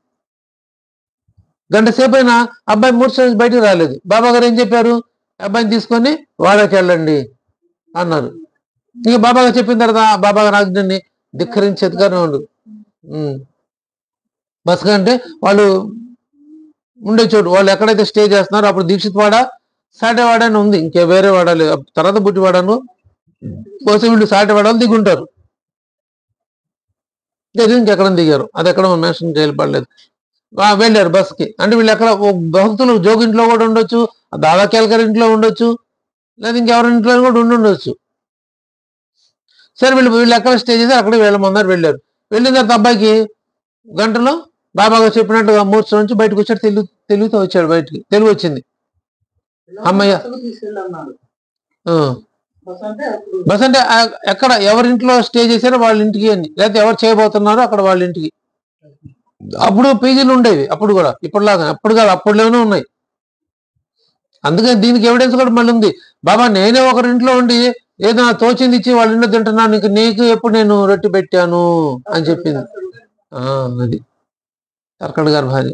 గంట సేపు అయినా అబ్బాయి మూర్ఛ నుంచి బయటకు రాలేదు. బాబా గారు ఏం చెప్పారు? అబ్బాయిని తీసుకొని వాడకి వెళ్ళండి అన్నారు. ఇక బాబా గారు చెప్పిన తర్వాత బాబా గారు ఆజ్ఞని ధిక్కరించేదిగానే ఉండు. బస్ కంటే వాళ్ళు ఉండే చోటు, వాళ్ళు ఎక్కడైతే స్టే చేస్తున్నారో అప్పుడు దీక్షిత్ వాడ సాటేవాడ అని ఉంది. ఇంకే వేరే వాడాలి తర్వాత బుట్టివాడను కోసం వీళ్ళు సాటేవాడలు దిగుంటారు. ఇంకెక్కడ దిగారు, అది ఎక్కడ మెన్షన్ చేయబడలేదు. వెళ్ళారు బస్కి. అంటే వీళ్ళు ఎక్కడ భక్తులు జోగింట్లో కూడా ఉండొచ్చు, దాదా కేల్కర్ ఇంట్లో ఉండొచ్చు, లేదా ఇంకెవరి ఇంట్లో కూడా ఉండొచ్చు. సరే వీళ్ళు ఎక్కడ స్టే చేశారు అక్కడ వెళ్ళమన్నారు. వెళ్ళారు. వెళ్ళిన తర్వాత అబ్బాయికి గంటలో బాబా గారు చెప్పినట్టుగా మూర్ఛ నుంచి బయటకు వచ్చాడు. తెలివితో వచ్చాడు బయటికి. తెలివి వచ్చింది. అమ్మయ్య. బస్ అంటే ఎక్కడ ఎవరింట్లో స్టే చేశారో వాళ్ళ ఇంటికి అని, లేకపోతే ఎవరు చేయబోతున్నారో అక్కడ వాళ్ళ ఇంటికి. అప్పుడు పీజీలు ఉండేవి అప్పుడు కూడా, ఇప్పుడులాగా. అప్పుడు కాదు, అప్పుడులోనే ఉన్నాయి. అందుకని దీనికి ఎవిడెన్స్ కూడా మళ్ళీ ఉంది. బాబా నేనే ఒకరింట్లో ఉండి ఏదో తోచింది ఇచ్చి వాళ్ళ ఇంట్లో తింటున్నాను, నీకు ఎప్పుడు నేను రొట్టె పెట్టాను అని చెప్పింది. అది తర్కడ్ గారి భార్య.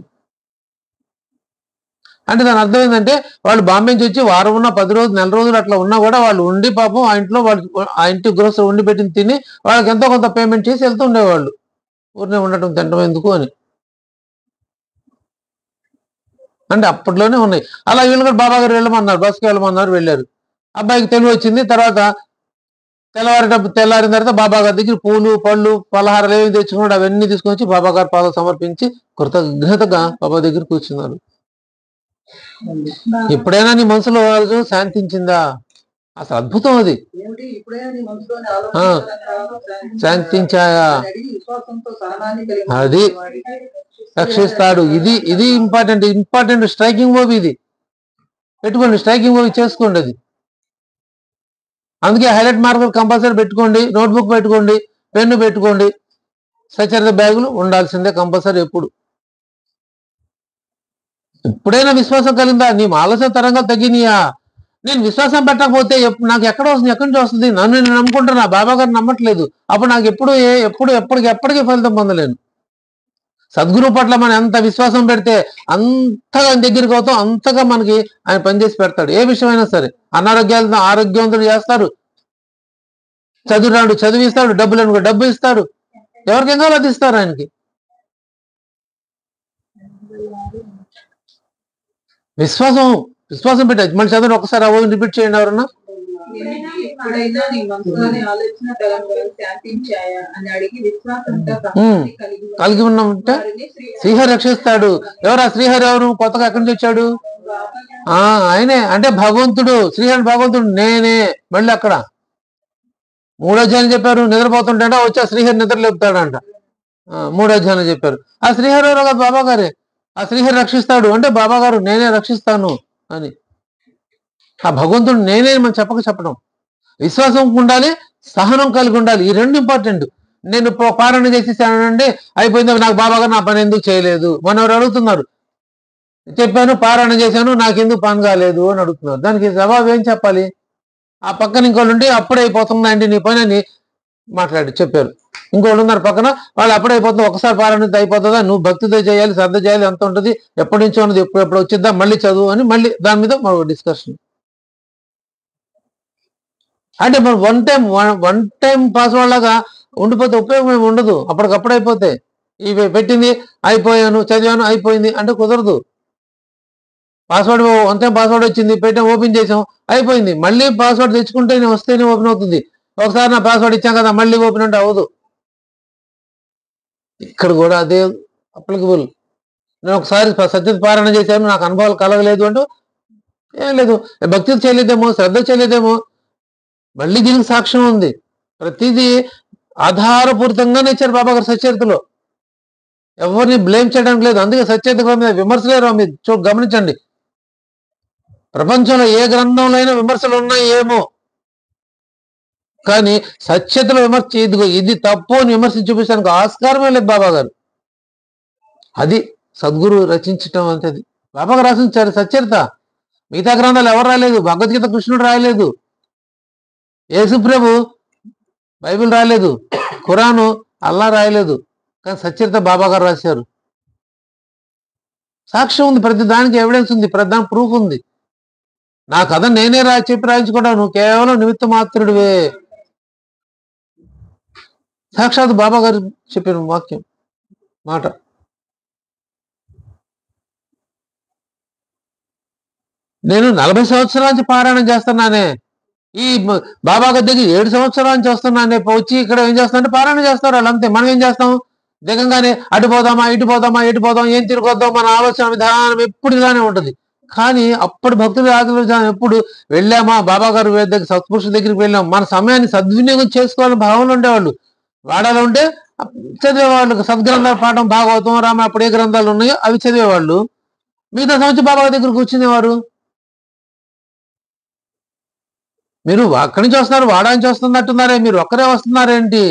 అంటే దాని అర్థం ఏంటంటే వాళ్ళు బాంబే నుంచి వచ్చి వారం ఉన్న 10 రోజులు 1 నెల రోజులు అట్లా ఉన్నా కూడా వాళ్ళు ఉండి పాపం ఆ ఇంట్లో వాళ్ళు ఆ ఇంటి గ్రోసరీ ఉండి పెట్టిన తిని వాళ్ళకి ఎంతో కొంత పేమెంట్ చేసి వెళ్తూ ఉండేవాళ్ళు. ఊరినే ఉండటం తినడం ఎందుకు అని. అంటే అప్పట్లోనే ఉన్నాయి. అలా వీళ్ళు కూడా బాబా గారు వెళ్ళమన్నారు, బస్కి వెళ్ళమన్నారు. వెళ్ళారు. అబ్బాయికి తెలివి వచ్చింది. తర్వాత తెల్లారిన తర్వాత బాబా గారి దగ్గర పూలు పళ్ళు పలహారాలు ఏమి తెచ్చుకున్నాడు అవన్నీ తీసుకొచ్చి బాబా గారి పాదం సమర్పించి కృతజ్ఞతగా బాబా దగ్గర కూర్చున్నారు. ఎప్పుడైనా నీ మనసులో శాంతించిందా? అసలు అద్భుతం అది. శాంతించాయా? అది రక్షిస్తాడు. ఇది ఇంపార్టెంట్ స్ట్రైకింగ్ మూవీ. ఇది పెట్టుకోండి, స్ట్రైకింగ్ మూవీ చేసుకోండి. అది అందుకే హైలైట్ మార్కులు కంపల్సరీ పెట్టుకోండి, నోట్బుక్ పెట్టుకోండి, పెన్ను పెట్టుకోండి. సచరిత బ్యాగులు ఉండాల్సిందే కంపల్సరీ. ఎప్పుడైనా విశ్వాసం కలిగిందా? నీ ఆలోచన తరంగాలు తగ్గినాయా? నేను విశ్వాసం పెట్టకపోతే నాకు ఎక్కడ వస్తుంది, ఎక్కడి నుంచి వస్తుంది? నన్ను నేను నమ్ముకుంటున్నా, బాబా గారు నమ్మట్లేదు. అప్పుడు నాకు ఎప్పటికీ ఫలితం పొందలేను. సద్గురు పట్ల మనం ఎంత విశ్వాసం పెడితే అంతగా ఆయన దగ్గరికి అవుతాం, అంతగా మనకి ఆయన పనిచేసి పెడతాడు. ఏ విషయమైనా సరే. అనారోగ్యాలను ఆరోగ్యవంతులు చేస్తాడు, చదువురాడు చదివిస్తాడు, డబ్బులను డబ్బు ఇస్తాడు, ఎవరికేం కావాలో అది ఇస్తారు ఆయనకి. విశ్వాసం పెట్టారు. మళ్ళీ చదువు ఒకసారి అవ్వదు, రిపీట్ చేయండి ఎవరన్నా. కలిగి ఉన్నామంటే శ్రీహరి రక్షిస్తాడు. ఎవరా శ్రీహరి? ఎవరు? కొత్తగా ఎక్కడి నుంచి వచ్చాడు? ఆయనే. అంటే భగవంతుడు. శ్రీహరి భగవంతుడు నేనే. మళ్ళీ అక్కడ 3వ అధ్యాయం చెప్పారు. నిద్రపోతుంటా వచ్చా శ్రీహరి నిద్ర లేపుతాడంట. 3వ అధ్యాయం చెప్పారు. ఆ శ్రీహరి ఎవరో కాదు, బాబా గారే. ఆ శ్రీహరి రక్షిస్తాడు అంటే బాబా గారు నేనే రక్షిస్తాను అని. ఆ భగవంతుడు నేనే మనం చెప్పడం. విశ్వాసం ఉండాలి, సహనం కలిగి ఉండాలి. ఈ 2 ఇంపార్టెంట్. నేను పాలన చేసేసానండి, అయిపోయింది, నాకు బాబా గారు నా పని ఎందుకు చేయలేదు? మనవరు అడుగుతున్నారు. చెప్పాను, పారాయణ చేశాను, నాకెందుకు పని కాలేదు అని అడుగుతున్నారు. దానికి జవాబు ఏం చెప్పాలి? ఆ పక్కన ఇంకోళ్ళు ఉంటే అప్పుడే అయిపోతుందండి నీ పని అని చెప్పారు. ఇంకోళ్ళు ఉన్నారు పక్కన, వాళ్ళు అప్పుడే అయిపోతుంది, ఒకసారి పారాయణ అయిపోతుందా? నువ్వు భక్తితో చేయాలి, శ్రద్ధ చేయాలి, ఎంత ఉంటుంది, ఎప్పటి నుంచో ఉన్నది, ఎప్పుడు వచ్చిద్దా, మళ్ళీ చదువు అని మళ్ళీ దాని మీద మరో డిస్కషన్. అంటే మనం వన్ టైం పాస్వర్డ్ లాగా ఉండిపోతే ఉపయోగం ఏమి ఉండదు. అప్పటికప్పుడు అయిపోతే ఇవి పెట్టింది అయిపోయాను, చదివాను, అయిపోయింది అంటే కుదరదు. పాస్వర్డ్ వన్ టైం పాస్వర్డ్ వచ్చింది, పెట్టాం, ఓపెన్ చేసాం, అయిపోయింది. మళ్ళీ పాస్వర్డ్ తెచ్చుకుంటేనే వస్తేనే ఓపెన్ అవుతుంది. ఒకసారి నా పాస్వర్డ్ ఇచ్చాం కదా మళ్ళీ ఓపెన్ అంటే అవ్వదు. ఇక్కడ కూడా అదే అప్లికబుల్. నేను ఒకసారి సత్యత పారాయణ చేశాను, నాకు అనుభవాలు కలగలేదు అంటూ ఏం లేదు. భక్తి చేయలేదేమో, శ్రద్ధ చేయలేదేమో, మళ్ళీ దీనికి సాక్ష్యం ఉంది. ప్రతిదీ ఆధారపూరితంగానే ఇచ్చారు బాబా గారు సచరితలో. ఎవరిని బ్లేమ్ చేయడానికి లేదు. అందుకే సచరిత గ్రంథం విమర్శలేరు. మీరు గమనించండి, ప్రపంచంలో ఏ గ్రంథంలో అయినా విమర్శలు ఉన్నాయి ఏమో, కానీ సత్యతలో విమర్శ ఇదిగో ఇది తప్పు అని విమర్శించి చూపించడానికి ఆస్కారమే లేదు బాబా గారు. అది సద్గురు రచించటం అంతేది. బాబా గారు రాసించారు సచరిత. మిగతా గ్రంథాలు ఎవరు రాయలేదు. భగవద్గీత కృష్ణుడు రాయలేదు, యేసుప్రభు బైబిల్ రాయలేదు, ఖురాను అల్లా రాయలేదు, కానీ సచరిత బాబా గారు రాశారు. సాక్ష్యం ఉంది, ప్రతి దానికి ఎవిడెన్స్ ఉంది, ప్రతి దానికి ప్రూఫ్ ఉంది. నా కథ నేనే చెప్పి రాయించుకుంటాను, నువ్వు కేవలం నిమిత్త మాత్రుడివే. సాక్షాత్ బాబా గారు చెప్పిన వాక్యం మాట. నేను 40 సంవత్సరాల నుంచి పారాయణం చేస్తున్నానే, ఈ బాబా గారి దగ్గర 7 సంవత్సరాల నుంచి వస్తున్నానే, వచ్చి ఇక్కడ ఏం చేస్తానంటే పారాయణ చేస్తారు వాళ్ళు, అంతే. మనం ఏం చేస్తాం? దిగంగానే అటు పోదామా ఇటు పోదామా ఎటు పోదాం ఏం తిరిగొద్దాం మన ఆలోచన విధానం ఎప్పుడు ఇలానే ఉంటుంది. కానీ అప్పుడు భక్తుల ఆలోచన ఎప్పుడు వెళ్ళామా బాబా గారు దగ్గర సత్పురుషుల దగ్గరికి వెళ్ళాం, మన సమయాన్ని సద్వినియోగం చేసుకోవాలని భావనలు ఉండేవాళ్ళు. వాడాలో ఉంటే చదివేవాళ్ళు, సద్గ్రంథాల పాఠం భాగవతం రామ అప్పుడు ఏ గ్రంథాలు ఉన్నాయో అవి చదివేవాళ్ళు. మిగతా సంవత్సరం బాబా దగ్గర కూర్చునేవారు. మీరు అక్కడి నుంచి వస్తున్నారు, వాడా నుంచి వస్తున్నట్టున్నారే, మీరు ఒక్కరే వస్తున్నారేంటి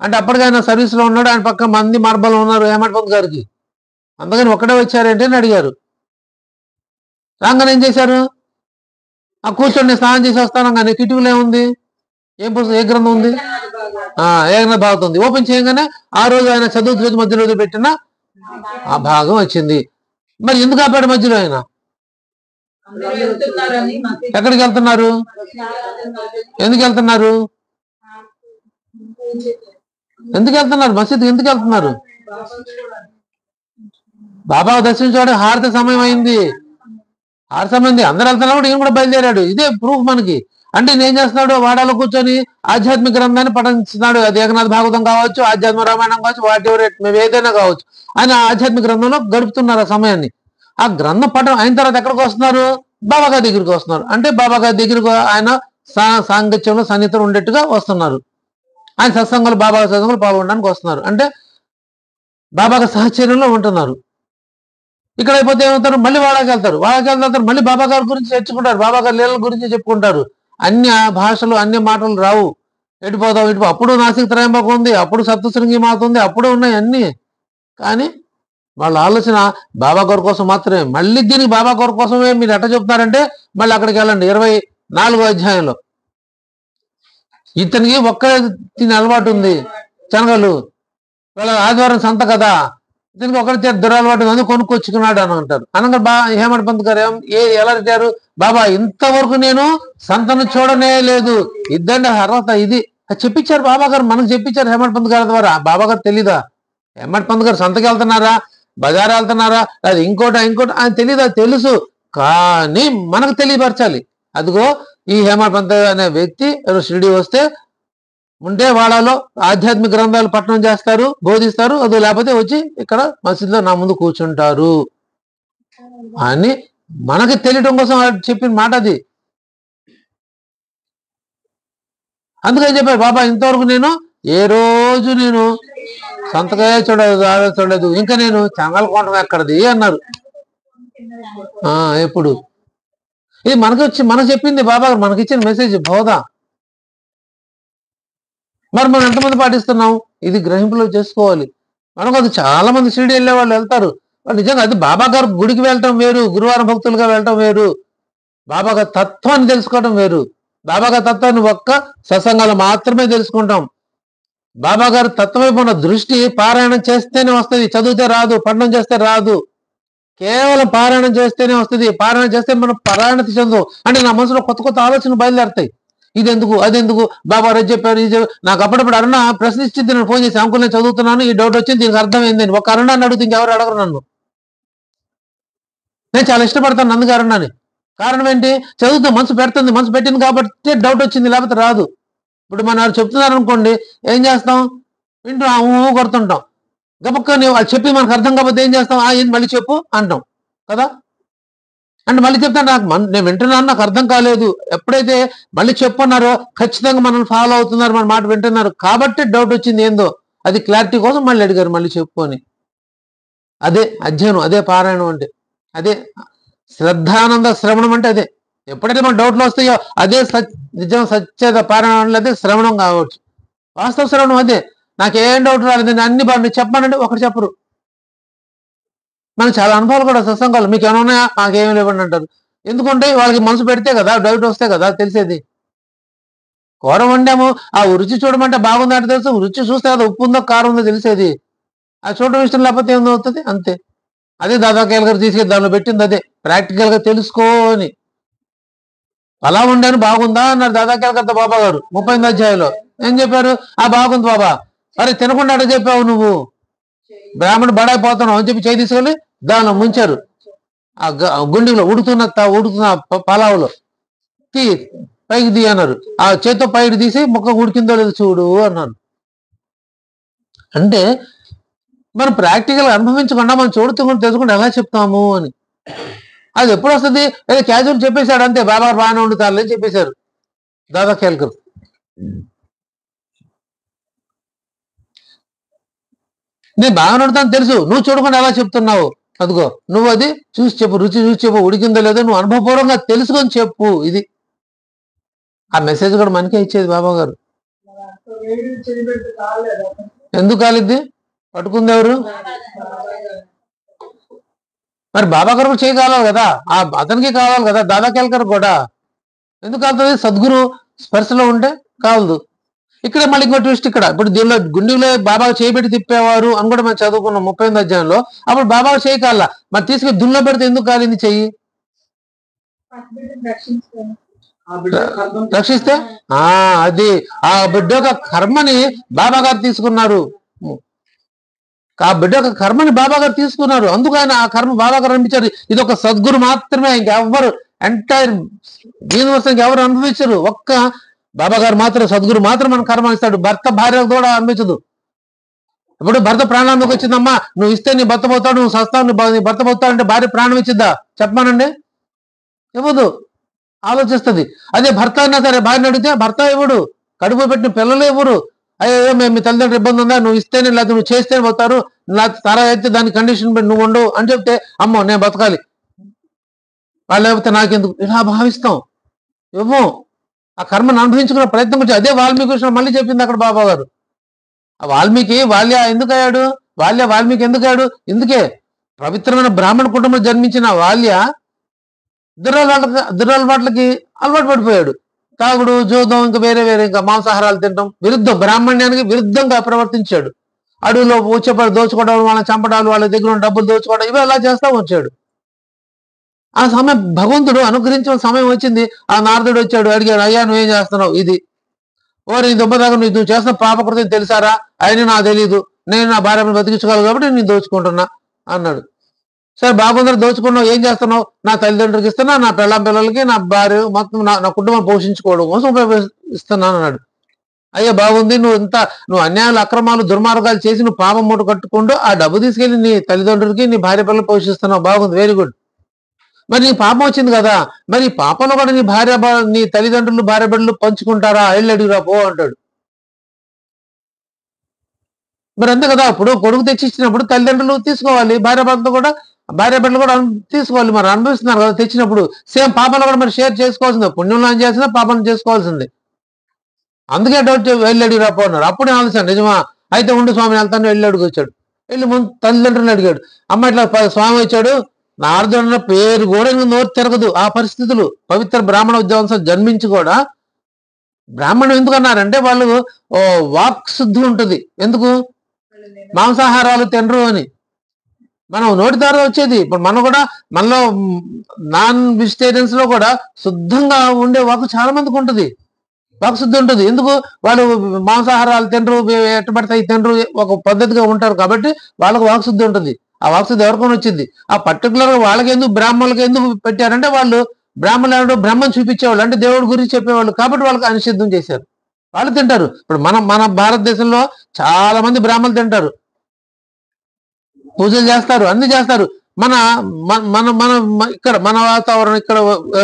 అంటే అప్పటికైనా సర్వీస్లో ఉన్నాడు, ఆయన పక్క మంది మార్బల్ ఉన్నారు హేమటపంత్ గారికి, అందుకని ఒక్కడే వచ్చారేంటి అని అడిగారు. రాగానే ఏం చేశారు, ఆ కూర్చొని స్నానం చేసి వస్తాను కానీ కిటికీలో ఏముంది, ఏం పుస్తకం ఏ గ్రంథం ఉంది, ఏగ్రంథ భాగవతం ఉంది. ఓపెన్ చేయగానే ఆ రోజు ఆయన చదువు రోజు మధ్య రోజు పెట్టిన ఆ భాగం వచ్చింది. మరి ఎందుకు ఆపాడు మధ్యలో ఆయన? ఎక్కడికి వెళ్తున్నారు, ఎందుకు వెళ్తున్నారు, ఎందుకు వెళ్తున్నారు మసీద్ ఎందుకు వెళ్తున్నారు? బాబా దర్శించుకోవడానికి హారతి సమయం అయింది, హారతి సమయం అందరు వెళ్తున్నప్పుడు ఈయన కూడా బయలుదేరాడు. ఇదే ప్రూఫ్ మనకి. అంటే నేను చేస్తున్నాడు, వాడాలో కూర్చొని ఆధ్యాత్మిక గ్రంథాన్ని పఠిస్తున్నాడు. అది ఏకనాథ భాగవతం కావచ్చు, ఆధ్యాత్మ రామాయణం కావచ్చు, వాట్ ఎవర్ మేము ఏదైనా కావచ్చు, ఆయన ఆధ్యాత్మిక గ్రంథంలో గడుపుతున్నారు ఆ సమయాన్ని. ఆ గ్రంథం పఠనం అయిన తర్వాత ఎక్కడికి వస్తున్నారు, బాబా గారి దగ్గరికి వస్తున్నారు. అంటే బాబా గారి దగ్గరకు ఆయన సాంగత్యంలో సన్నిహితం ఉండేట్టుగా వస్తున్నారు. ఆయన సత్సంగాలు బాబా సత్సంగాలు పాల్గొనడానికి వస్తున్నారు. అంటే బాబా గారి సహచర్యంలో ఉంటున్నారు. ఇక్కడ అయిపోతే ఏమవుతారు, మళ్ళీ వాళ్ళకి వెళ్తారు, మళ్ళీ బాబా గారి గురించి తెచ్చుకుంటారు, బాబా గారి లీలల గురించి చెప్పుకుంటారు. అన్ని భాషలు అన్ని మాటలు రావు, ఎటుపోతాం ఇటు. అప్పుడు నాసిక్ త్రయంబకం ఉంది, అప్పుడు సప్తశృంగి మాత ఉంది, అప్పుడే ఉన్నాయి అన్ని. కానీ వాళ్ళ ఆలోచన బాబా గారి కోసం మాత్రమే. మళ్ళీ దీనికి బాబా గారి కోసమే మీరు ఎట్లా చెప్తున్నారంటే మళ్ళీ అక్కడికి వెళ్ళండి 24వ అధ్యాయంలో. ఇతనికి ఒక్క తినే అలవాటు ఉంది, శనగలు, వాళ్ళ ఆదివారం సంత కదా, ఇతనికి ఒకటి దురలవాటు ఉంది, కొనుక్కొచ్చుకున్నాడు అని అంటారు. అనగా హేమటపంత్ గారు ఎలా పెట్టారు, బాబా ఇంతవరకు నేను సంతను చూడనే లేదు, ఇద్దండి అర్హత ఇది చెప్పించారు బాబా గారు, మనకు చెప్పించారు హేమటపంత్ గారి ద్వారా. బాబా గారు తెలీదా, హేమటపంత్ గారు సంతకి వెళ్తున్నారా, బజార్ వెళ్తున్నారా, అది ఇంకోటి ఆయన తెలీదా, తెలుసు. కానీ మనకు తెలియపరచాలి. అదిగో ఈ హేమటపంత్ అనే వ్యక్తి షిరిడి వస్తే ఉంటే వాళ్ళలో ఆధ్యాత్మిక గ్రంథాలు పఠనం చేస్తారు, బోధిస్తారు, అది లేకపోతే వచ్చి ఇక్కడ మసీదులో నా ముందు కూర్చుంటారు అని మనకి తెలియటం కోసం చెప్పిన మాట అది. అందుకని చెప్పారు బాబా ఇంతవరకు నేను ఏ రోజు నేను సంతకాయ చూడలేదు, ఇంకా నేను చంగాలు కొనడం ఎక్కడది అన్నారు. ఎప్పుడు ఇది మనకు చెప్పింది బాబా గారు, మనకిచ్చిన మెసేజ్ బోధ. మరి మనం ఎంతమంది పాటిస్తున్నాం, ఇది గ్రహింపులో చేసుకోవాలి. మనకు అది చాలా మంది షిరిడి వెళ్ళే వాళ్ళు వెళ్తారు, నిజంగా అది బాబా గారు గుడికి వెళ్ళటం వేరు, గురువారం భక్తులుగా వెళ్ళటం వేరు, బాబా గారి తత్వాన్ని తెలుసుకోవడం వేరు. బాబా గారి తత్వాన్ని ఒక్క సత్సంగాలు మాత్రమే తెలుసుకుంటాం. బాబా గారి తత్వం వైపు ఉన్న దృష్టి పారాయణం చేస్తేనే వస్తుంది, చదివితే రాదు, పఠనం చేస్తే రాదు. కేవలం పారాయణం చేస్తేనే వస్తుంది. పారాయణం చేస్తే మనం పారాయణత చెందు. అంటే నా మనసులో కొత్త కొత్త ఆలోచనలు బయలుదేరుతాయి. ఇదెందుకు అదెందుకు, బాబా రోజు చెప్పారు, ఇది నాకు అప్పుడప్పుడు అరుణ ప్రశ్నిస్తుంది, నేను ఫోన్ చేసి అంకుల్ నేను చదువుతున్నాను, ఈ డౌట్ వచ్చింది, దీనికి అర్థమైందని. ఒక అరుణాన్ని అడుగుతూ ఇంకెవరు అడగరు నన్ను. నేను చాలా ఇష్టపడతాను నందుకు అరుణాన్ని. కారణం ఏంటి, చదువుతూ మనసు పెడుతుంది, మనసు పెట్టింది కాబట్టి డౌట్ వచ్చింది, లేకపోతే రాదు. ఇప్పుడు మన చెప్తున్నారు అనుకోండి, ఏం చేస్తాం, వింటూ కొడుతుంటాం. గబక్కని వాళ్ళు చెప్పి మనకు అర్థం కాకపోతే ఏం చేస్తాం, ఏంది మళ్ళీ చెప్పు అంటాం కదా. అంటే మళ్ళీ చెప్తాను, నేను వింటున్నాను, నాకు అర్థం కాలేదు. ఎప్పుడైతే మళ్ళీ చెప్పన్నారో ఖచ్చితంగా మనల్ని ఫాలో అవుతున్నారు, మన మాట వింటున్నారు కాబట్టి డౌట్ వచ్చింది ఏందో, అది క్లారిటీ కోసం మళ్ళీ అడిగారు, మళ్ళీ చెప్పుకొని. అదే అధ్యయనం, అదే పారాయణం అంటే, అదే శ్రద్ధానంద శ్రవణం అంటే అదే. ఎప్పుడైతే మన డౌట్లు వస్తాయో అదే నిజం సత్యత పారాయణం, అదే శ్రవణం కావచ్చు, వాస్తవ శ్రవణం అదే. నాకేం డౌట్ రాలేదు, నేను అన్ని బాగా చెప్పానంటే ఒకటి చెప్పరు. మనకు చాలా అనుభవాలు కూడా సత్సంగాలు, మీకు ఏమైనా ఉన్నాయా, మాకేమీ లేవండి అంటారు. ఎందుకంటే వాళ్ళకి మనసు పెడితే కదా, డౌట్ వస్తే కదా తెలిసేది. కూర వండాము, ఆ రుచి చూడమంటే బాగుంది అంటే తెలుసు, రుచి చూస్తే కదా ఉప్పు ఉందో కారం ఉందో తెలిసేది. ఆ చూడడం ఇష్టం లేకపోతే ఏమో అవుతుంది అంతే. అదే దాదాకేల్ గారు తీసుకెళ్ళి దానిలో పెట్టింది, అదే ప్రాక్టికల్ గా తెలుసుకోని. అలా వండాను బాగుందా అన్నారు దాదాకేల్ గారితో బాబా గారు 30వ అధ్యాయంలో. ఏం చెప్పారు, బాగుంది బాబా. అరే తినకుండా అక్కడ చెప్పావు నువ్వు, బ్రాహ్మణుడు బడాయిపోతున్నావు అని చెప్పి చేయి తీసుకెళ్ళి దానిలో ముంచారు. ఆ గుండెలో ఉడుకుతున్న పలావులో పైకి తీ అన్నారు. ఆ చేత్తో పైకి తీసి ముక్క ఉడికిందో లేదో చూడు అన్నాను. అంటే మనం ప్రాక్టికల్ అనుభవించకుండా మనం చూడుతూ తెలుసుకుంటే ఎలా చెప్తాము అని. అది ఎప్పుడు వస్తుంది? ఏదో క్యాజువల్ చెప్పేశాడు అంతే, బాబా గారు బాగానే వండుతారు అని చెప్పేశారు దాదా కేల్కర్. నేను బాగానే వండుతాను తెలుసు, నువ్వు చూడకుండా ఎలా చెప్తున్నావు? అదిగో నువ్వు అది చూసి చెప్పు, రుచి చూసి చెప్పు, ఉడికిందో లేదో నువ్వు అనుభవపూర్వకంగా తెలుసుకొని చెప్పు. ఇది ఆ మెసేజ్ కూడా మనకే ఇచ్చేది బాబా గారు. ఎందుకు కాలిద్ది? పట్టుకుంది ఎవరు? మరి బాబా గారు కూడా చేయగలరు కదా, ఆ అతనికి కావాలి కదా, దాదా కేల్కర్ కూడా. ఎందుకు కాలుతుంది? సద్గురు స్పర్శలో ఉంటే కాలదు. ఇక్కడ మళ్ళీ ఇంకో ట్విస్ట్. ఇక్కడ ఇప్పుడు దీనిలో గుండెలో బాబా చేయబెట్టి తిప్పేవారు అని కూడా మనం చదువుకున్నాం 38వ అధ్యాయంలో. అప్పుడు బాబా చేయి కాల, మరి తీసుకుని దుల్లో పెడితే ఎందుకు కాలింది చెయ్యి? రక్షిస్తే అది ఆ బిడ్డ యొక్క కర్మని బాబా గారు తీసుకున్నారు. ఆ బిడ్డ యొక్క కర్మని బాబా గారు తీసుకున్నారు. అందుకు ఆయన ఆ కర్మ బాబా గారు అనిపించారు. ఇది ఒక సద్గురు మాత్రమే, ఇంకెవ్వరు ఎంటైర్ యూనివర్స్ ఎవరు అనుభవించరు. ఒక్క బాబా గారు మాత్రం, సద్గురు మాత్రం మన కర్మ ఇస్తాడు. భర్త భార్య కూడా అనిపించదు. ఇప్పుడు భర్త ప్రాణానికి వచ్చిందమ్మా, నువ్వు ఇస్తే నీ భర్త పోతాడు, నువ్వు సస్తావు నీ భర్త పోతాడు అంటే భార్య ప్రాణం ఇచ్చిద్దా? చెప్పమానండి, ఇవ్వదు. ఆలోచిస్తుంది. అదే భర్త అయినా సరే భార్యను అడిగితే భర్త ఇవ్వడు, కడుపు పెట్టిన పిల్లలు ఇవ్వరు. అయ్యో మేము మీ తల్లిదండ్రులు ఇబ్బంది ఉందా, నువ్వు ఇస్తేనే లేకపోతే నువ్వు చేస్తేనే పోతారు, తర అయితే దాని కండిషన్ పెట్టి నువ్వు ఉండవు అని చెప్తే అమ్మో నేను బతకాలి, వాళ్ళు లేకపోతే నాకెందుకు, ఇలా భావిస్తాం. ఇవ్వం. ఆ కర్మను అనుభవించుకునే ప్రయత్నం గురించి అదే వాల్మీకి కృష్ణ మళ్ళీ చెప్పింది అక్కడ బాబా గారు. ఆ వాల్మీకి వాల్య ఎందుకు అయ్యాడు? వాల్మీకి ఎందుకు అయ్యాడు? ఎందుకే పవిత్రమైన బ్రాహ్మణ కుటుంబంలో జన్మించిన వాల్య దురలవాట్లకి అలవాటు పడిపోయాడు. తాగుడు, జోదం, ఇంకా వేరే ఇంకా మాంసాహారాలు తినడం, బ్రాహ్మణ్యానికి విరుద్ధంగా ప్రవర్తించాడు. అడవిలో ఊచపడి దోచుకోవడం, వాళ్ళని చంపడాలు, వాళ్ళ దగ్గర ఉన్న డబ్బులు దోచుకోవడం, ఇవి అలా చేస్తా వచ్చాడు. ఆ సమయం భగవంతుడు అనుగ్రహించిన సమయం వచ్చింది. ఆ నారదుడు వచ్చాడు, అడిగాడు, అయ్యా నువ్వేం చేస్తున్నావు? ఇది ఓరి దుబ్బదాకా నువ్వు చేస్తున్న పాపకృతం తెలుసారా? అయినా నాకు తెలీదు, నేను నా భార్యను బతికించుకోవాలి కాబట్టి నేను దోచుకుంటున్నా అన్నాడు. సరే బాగుందని దోచుకున్నావు, ఏం చేస్తున్నావు? నా తల్లిదండ్రులకి ఇస్తున్నా, నా పిల్లలకి, నా భార్య మొత్తం నా కుటుంబం పోషించుకోవడం కోసం ఉపయోగిస్తున్నాను అన్నాడు. అయ్యా బాగుంది, నువ్వు అన్యాయాలు, అక్రమాలు, దుర్మార్గాలు చేసి నువ్వు పాపం మూట కట్టుకుంటూ ఆ డబ్బు తీసుకెళ్లి నీ తల్లిదండ్రులకి, నీ భార్య పిల్లలు పోషిస్తున్నావు, బాగుంది, వెరీ గుడ్. మరి నీ పాపం వచ్చింది కదా, మరి ఈ పాపంలో కూడా నీ తల్లిదండ్రులు, భార్య బిడ్డలు పంచుకుంటారా? వెళ్ళి అడిగిరా పో అంటాడు. మరి అంతే కదా, ఇప్పుడు కొడుకు తెచ్చిచ్చినప్పుడు తల్లిదండ్రులు తీసుకోవాలి, భార్య బిడ్డలు కూడా తీసుకోవాలి. మరి అనుభవిస్తున్నారు కదా తెచ్చినప్పుడు. సేమ్ పాపంలో కూడా మరి షేర్ చేసుకోవాల్సిందే, పుణ్యంలో ఏం చేసినా పాపం చేసుకోవాల్సిందే. అందుకే డౌట్ వెళ్ళి అడిగిరా పో అన్నారు. అప్పుడే ఆలోచన, నిజమా? అయితే ఉండు స్వామిని వెళ్తాను, వెళ్ళి అడిగి వచ్చాడు. వెళ్ళి ముందు తల్లిదండ్రులను అడిగాడు. అమ్మ ఇట్లా స్వామి వచ్చాడు, నారదుడు పేరు కూడా నోరు తిరగదు ఆ పరిస్థితులు. పవిత్ర బ్రాహ్మణ ఉద్యోగం జన్మించి కూడా బ్రాహ్మణం ఎందుకు అన్నారంటే వాళ్ళు వాక్ శుద్ధి ఉంటుంది. ఎందుకు? మాంసాహారాలు తినరు అని. మనం నోటి ద్వారా వచ్చేది. ఇప్పుడు మనం కూడా మనలో నాన్ వెజిటేరియన్స్ లో కూడా శుద్ధంగా ఉండే వాకు చాలా మందికి ఉంటుంది, వాకు శుద్ధి ఉంటుంది. ఎందుకు? వాళ్ళు మాంసాహారాలు తినరు, ఎట్టబడతాయి తినరు, ఒక పద్ధతిగా ఉంటారు కాబట్టి వాళ్ళకు వాకు శుద్ధి ఉంటుంది. ఆ వాకు శుద్ధి ఎవరికొని వచ్చింది? ఆ పర్టికులర్ గా వాళ్ళకి ఎందుకు, బ్రాహ్మణులకి ఎందుకు పెట్టారంటే వాళ్ళు బ్రాహ్మణులు బ్రహ్మను చూపించేవాళ్ళు, అంటే దేవుడి గురించి చెప్పేవాళ్ళు కాబట్టి వాళ్ళకి అనిషిద్ధం చేశారు. వాళ్ళు తింటారు. ఇప్పుడు మన భారతదేశంలో చాలా మంది బ్రాహ్మణులు తింటారు, పూజలు చేస్తారు, అన్ని చేస్తారు. మన మన మన ఇక్కడ మన వాతావరణం, ఇక్కడ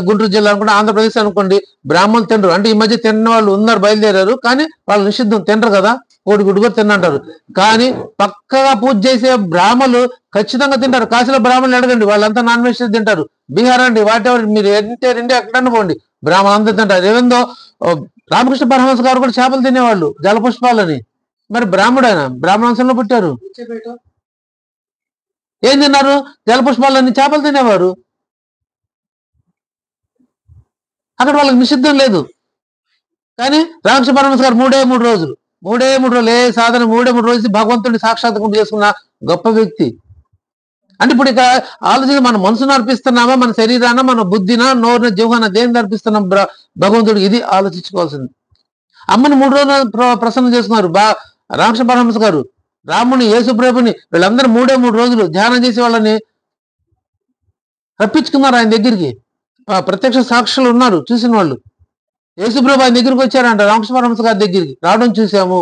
గుంటూరు జిల్లా అనుకోండి, ఆంధ్రప్రదేశ్ అనుకోండి, బ్రాహ్మణులు తినరు. అంటే ఈ మధ్య తిన్న వాళ్ళు ఉన్నారు, బయలుదేరారు, కానీ వాళ్ళు నిషిద్ధం, తినరు కదా, కోడి గుడ్డు కూడా తినంటారు. కానీ పక్కగా పూజ చేసే బ్రాహ్మణులు ఖచ్చితంగా తింటారు. కాశీలో బ్రాహ్మణులు అడగండి, వాళ్ళంతా నాన్ వెజ్ తింటారు. బీహార్ అండి, వాటెవర్ మీరు ఇండియా ఎక్కడన్నా పోండి, బ్రాహ్మణులు అంతా తింటారు. ఏవేందో రామకృష్ణ పరమహంస గారు కూడా చేపలు తినేవాళ్ళు, జలపుష్పాలని. మరి బ్రాహ్మణుడైనా బ్రాహ్మణంశంలో పుట్టారు. ఏం తిన్నారు? జలపుష్పాలన్నీ, చేపలు తినేవారు. అక్కడ వాళ్ళకి నిషిద్ధం లేదు. కానీ రామకృష్ణ పరమహంస గారు మూడే మూడు రోజులు ఏ సాధన 3 రోజులు భగవంతుడిని సాక్షాత్కారం చేసుకున్న గొప్ప వ్యక్తి. అంటే ఇప్పుడు ఇక ఆలోచన, మన మనసును అర్పిస్తున్నామా, మన శరీరాన, మన బుద్ధినా, నోరున, జీవన, దేని అర్పిస్తున్నాం భగవంతుడికి? ఇది ఆలోచించుకోవాల్సింది. అమ్మని 3 రోజులు ప్రసన్నం చేసుకున్నారు రామకృష్ణ పరమహంస గారు. రాముని, యేసుప్రభుని, వీళ్ళందరూ 3 రోజులు ధ్యానం చేసి వాళ్ళని రప్పించుకున్నారు ఆయన దగ్గరికి. ప్రత్యక్ష సాక్షులు ఉన్నారు, చూసిన వాళ్ళు. యేసుప్రభు ఆయన దగ్గరికి వచ్చారంట, రామకృష్ణ పరమహంస గారి దగ్గరికి రావడం చూసాము.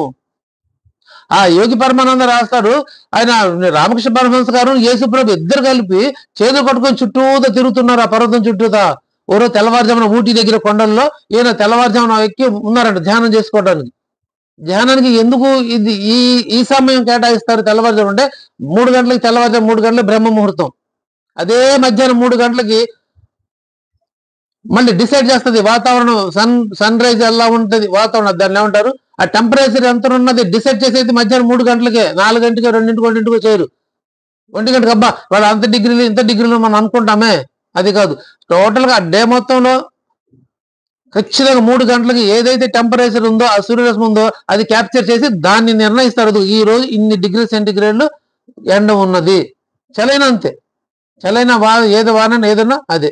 ఆ యోగి పరమానంద రాస్తాడు, ఆయన రామకృష్ణ పరమహంస గారు యేసుప్రభు ఇద్దరు కలిపి చేతులు పట్టుకొని చుట్టూతా తిరుగుతున్నారు ఆ పర్వతం చుట్టూతా. ఓరో తెల్లవారుజామున ఊటీ దగ్గర కొండల్లో ఈయన తెల్లవారుజామున ఎక్కి ఉన్నారంట ధ్యానం చేసుకోవడానికి. ధ్యానానికి ఎందుకు ఇది ఈ ఈ సమయం కేటాయిస్తారు తెల్లవారుజాము అంటే 3 గంటలకి, తెల్లవారుజాము 3 గంటలకు బ్రహ్మ ముహూర్తం. అదే మధ్యాహ్నం 3 గంటలకి మళ్ళీ డిసైడ్ చేస్తుంది వాతావరణం, సన్ రైజ్ ఎలా ఉంటుంది వాతావరణం, దాన్ని ఏమంటారు, ఆ టెంపరేచర్ ఎంత ఉన్నది డిసైడ్ చేసేది మధ్యాహ్నం 3 గంటలకే. 4 గంటకి, 2 1 చేయరు. 1 గంటకి అబ్బా వాళ్ళు అంత డిగ్రీలు ఇంత డిగ్రీలు మనం అనుకుంటామే, అది కాదు. టోటల్ గా డే మొత్తంలో ఖచ్చితంగా 3 గంటలకి ఏదైతే టెంపరేచర్ ఉందో, ఆ సూర్యరశ్మి ఉందో అది క్యాప్చర్ చేసి దాన్ని నిర్ణయిస్తారు. ఈ రోజు ఇన్ని డిగ్రీ సెంటిగ్రేడ్లు ఎండ ఉన్నది. చలైన అంతే, చలైన ఏదో వాన ఏదన్నా అదే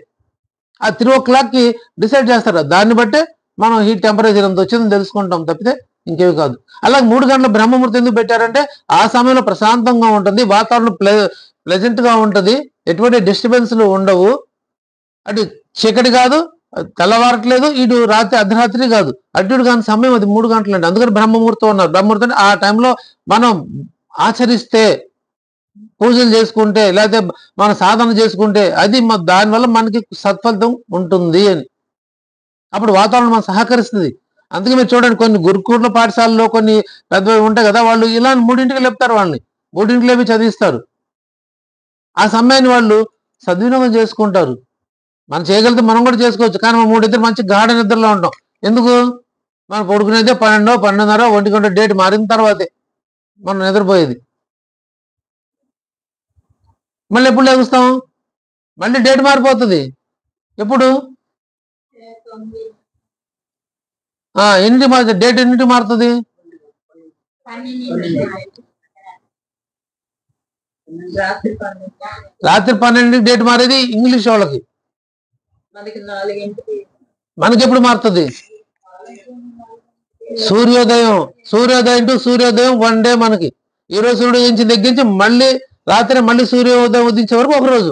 ఆ 3 o'clock డిసైడ్ చేస్తారు. దాన్ని బట్టే మనం హీట్ టెంపరేచర్ ఎంత వచ్చిందని తెలుసుకుంటాం తప్పితే ఇంకేవి కాదు. అలాగే 3 గంటల బ్రహ్మముహూర్తం ఎందుకు పెట్టారంటే ఆ సమయంలో ప్రశాంతంగా ఉంటుంది, వాతావరణం ప్లెజెంట్ గా ఉంటుంది, ఎటువంటి డిస్టర్బెన్స్లు ఉండవు, అటు చీకటి కాదు, తెల్లవారట్లేదు, ఇటు రాత్రి అర్ధరాత్రి కాదు, అటు కాని సమయం అది 3 గంటలు అండి. అందుకని బ్రహ్మముహూర్తం ఉన్నారు. బ్రహ్మముహూర్తం ఆ టైంలో మనం ఆచరిస్తే, పూజలు చేసుకుంటే, లేకపోతే మన సాధన చేసుకుంటే అది దానివల్ల మనకి సత్ఫలితం ఉంటుంది అని. అప్పుడు వాతావరణం మనం సహకరిస్తుంది. అందుకే మీరు చూడండి కొన్ని గురుకుల పాఠశాలలో కొన్ని పెద్ద ఉంటాయి కదా, వాళ్ళు ఇలా 3ంటికి లేపుతారు, వాళ్ళని 3ంటికి లేపి చదివిస్తారు. ఆ సమయాన్ని వాళ్ళు సద్వినియోగం చేసుకుంటారు. మనం చేయగలిగితే మనం కూడా చేసుకోవచ్చు, కానీ మనం 3 మంచి గాఢ నిద్రలో ఉంటాం. ఎందుకు? మనం పడుకునేదే 12, 12:30, 1 గంట డేట్ మారిన తర్వాతే మనం నిద్రపోయేది. మళ్ళీ ఎప్పుడు లేగుస్తాం? మళ్ళీ డేట్ మారిపోతుంది. ఎప్పుడు ఎన్నింటి మారుతుంది డేట్? ఎన్నింటి మారుతుంది? రాత్రి 12కి డేట్ మారేది ఇంగ్లీష్ వాళ్ళకి. మనకి ఎప్పుడు మారుతుంది? సూర్యోదయం టు సూర్యోదయం 1 డే మనకి. ఈ రోజు సూర్యోదయం దగ్గర నుంచి మళ్ళీ రాత్రి మళ్ళీ సూర్యోదయం ఉదించే వరకు 1 రోజు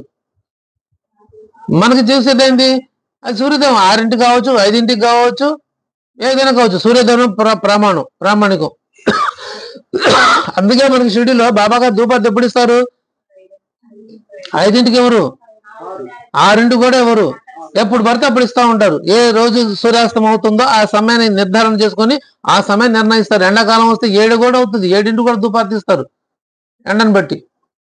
మనకి చూసేదేంటి? అది సూర్యోదయం 6ంటికి కావచ్చు, 5ంటికి కావచ్చు, ఏదైనా కావచ్చు. సూర్యోదయం ప్రామాణికం. అందుకే మనకి షిరిడీలో బాబా గారు ధూపార్తి ఎప్పుడు ఇస్తారు? 5ంటికి ఎవరు, 6ంటికి కూడా ఎవరు, ఎప్పుడు పడితే అప్పుడు ఇస్తూ ఉంటారు. ఏ రోజు సూర్యాస్తం అవుతుందో ఆ సమయాన్ని నిర్ధారణ చేసుకొని ఆ సమయం నిర్ణయిస్తారు. ఎండాకాలం వస్తే 7 కూడా అవుతుంది, 7ంటికి కూడా ధూపార్తి ఇస్తారు ఎండను బట్టి,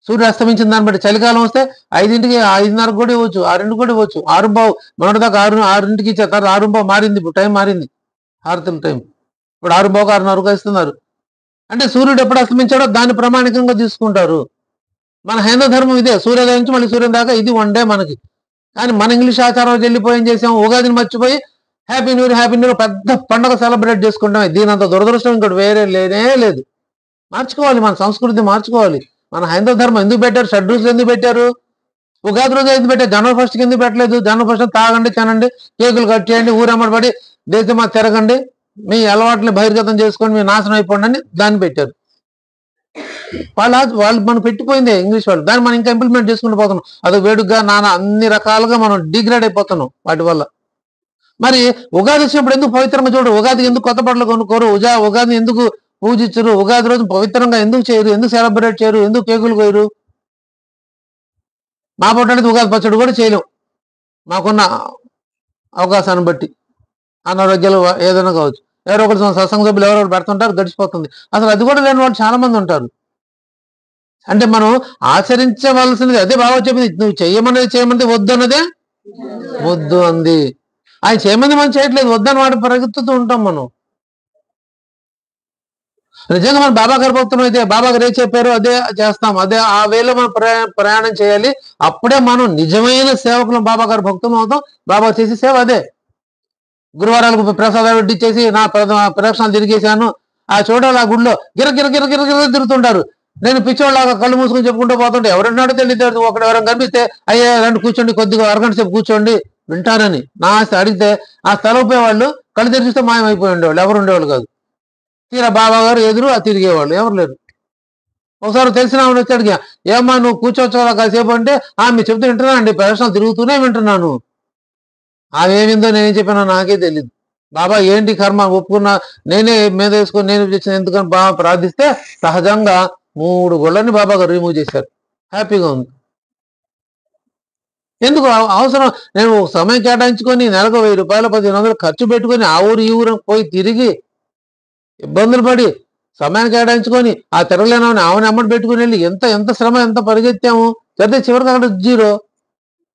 సూర్యాస్తమించిన దాన్ని బట్టి. చలికాలం వస్తే 5ంటికి, 5:30 కూడా ఇవ్వచ్చు, 6ంటికి కూడా ఇవ్వచ్చు. 6:15 మొన్నటిదాకా 6ంటికి ఇచ్చారు, తర్వాత 6:15 మారింది, ఇప్పుడు టైం మారింది, హారతుల టైం ఇప్పుడు 6:15, 6:30 ఇస్తున్నారు. అంటే సూర్యుడు ఎప్పుడు అస్తమించాడో దాన్ని ప్రామాణికంగా తీసుకుంటారు. మన హైందవ ధర్మం ఇదే, సూర్యోదయం నుంచి మళ్ళీ సూర్యం దాకా ఇది 1 డే మనకి. కానీ మన ఇంగ్లీష్ ఆచారం వెళ్ళిపోయి ఏం చేసాం, ఉగాదిని మర్చిపోయి హ్యాపీ న్యూ ఇయర్ పెద్ద పండుగ సెలబ్రేట్ చేసుకుంటాం. దీనంత దురదృష్టం ఇంకోటి వేరే లేనే లేదు. మార్చుకోవాలి, మన సంస్కృతి మార్చుకోవాలి. మన హైందవ ధర్మం ఎందుకు పెట్టారు? షడ్రుచులు ఎందుకు పెట్టారు? ఉగాది రోజు ఎందుకు పెట్టారు? జనవరి 1st ఎందుకు పెట్టలేదు? జనవరి 1st తాగండి, తినండి, కేకులు కట్ చేయండి, ఊరమ్మడి దేశమా తిరగండి, మీ అలవాట్ని బహిర్గతం చేసుకొని మీ నాశనం అయిపోండి అని దాన్ని పెట్టారు. వాళ్ళు మనం పెట్టిపోయిందే ఇంగ్లీష్ వాళ్ళు. దాన్ని మనం ఇంకా ఇంప్లిమెంట్ చేసుకుంటూ పోతున్నాం. అది వేడుగ్గా అన్ని రకాలుగా మనం డిగ్రేడ్ అయిపోతున్నాం వాటి వల్ల. మరి ఉగాది వచ్చినప్పుడు ఎందుకు పవిత్రంగా చూడరు? ఉగాదికి ఎందుకు కొత్త బట్టలు కొనుక్కోరు? ఉగాదిని ఎందుకు పూజించరు? ఉగాది రోజు పవిత్రంగా ఎందుకు చేయరు? ఎందుకు సెలబ్రేట్ చేయరు? ఎందుకు కేకులు కోయరు? మా పొట్టనేది ఉగాది పచ్చడి కూడా చేయలేం, మాకున్న అవకాశాన్ని బట్టి. అనారోగ్యాలు ఏదైనా కావచ్చు, ఎవరో ఒకటి సత్సంగ సభ్యులు ఎవరో పెడుతుంటారు, గడిచిపోతుంది. అసలు అది కూడా లేని వాళ్ళు చాలా మంది ఉంటారు. అంటే మనం ఆచరించవలసినది అదే బాగా చెప్పింది. నువ్వు చేయమనేది వద్దు అన్నదే వద్దు అంది. ఆయన చేయమంది మనం చేయట్లేదు, వద్దని వాటి పరిగెత్తుతూ ఉంటాం మనం. నిజంగా మనం బాబా గారి భక్తులు అయితే బాబా గారు ఏం చెప్పారో అదే చేస్తాం, అదే ఆ వేలో మనం ప్రయాణం చేయాలి. అప్పుడే మనం నిజమైన సేవకులు, బాబా గారి భక్తులు అవుతాం. బాబా చేసే సేవ అదే. గురువారాలకు ప్రసాదాలు వడ్డిచ్చేసి నా ప్రదక్షిణాలు తిరిగేశాను, ఆ చూడాలి ఆ గుడిలో గిర గిర గిర గిర గిర తిరుగుతుంటారు. నేను పిచ్చోళ్ళలాగా కళ్ళు మూసుకొని చెప్పుకుంటూ పోతుంటే ఎవరున్నాడో తెలియదు. ఒకటి ఎవరైనా కనిపిస్తే అయ్యే రండి కూర్చోండి, కొద్దిగా అరగంట సేపు కూర్చోండి వింటారని నా ఆస్తి అడిగితే ఆ స్థలం పోయేవాళ్ళు కళ్ళు తెరిచిస్తే మాయమైపోయి ఉండేవాళ్ళు, ఎవరు ఉండేవాళ్ళు కాదు. తీరా బాబా గారు ఎదురు తిరిగేవాళ్ళు ఎవరు లేరు. ఒకసారి తెలిసిన ఆవిడ వచ్చి అడిగా, ఏమ్మా నువ్వు కూర్చోవచ్చా కాసేపు అంటే, మీరు చెప్తూ వింటున్నా అండి, ప్రదర్శనలు తిరుగుతూనే వింటున్నాను. అవేమిందో నేనేం చెప్పానో నాకే తెలియదు. బాబా ఏంటి కర్మ ఒప్పుకున్నా, నేనే మీద వేసుకొని నేను చేసిన ఎందుకని బాబా ప్రార్థిస్తే సహజంగా 3 గొళ్ళని బాబా గారు రిమూవ్ చేశారు. హ్యాపీగా ఉంది. ఎందుకు అవసరం? నేను సమయం కేటాయించుకొని నెలకు 1000 రూపాయలు 1500 ఖర్చు పెట్టుకొని ఆ ఊరు ఈ ఊరు పోయి తిరిగి ఇబ్బందులు పడి సమయాన్ని కేటాయించుకొని ఆ తిరగలేనని ఆమెను అమ్మటి పెట్టుకుని వెళ్ళి ఎంత శ్రమ ఎంత పరిగెత్తాము. సరే చివరికి అక్కడ 0.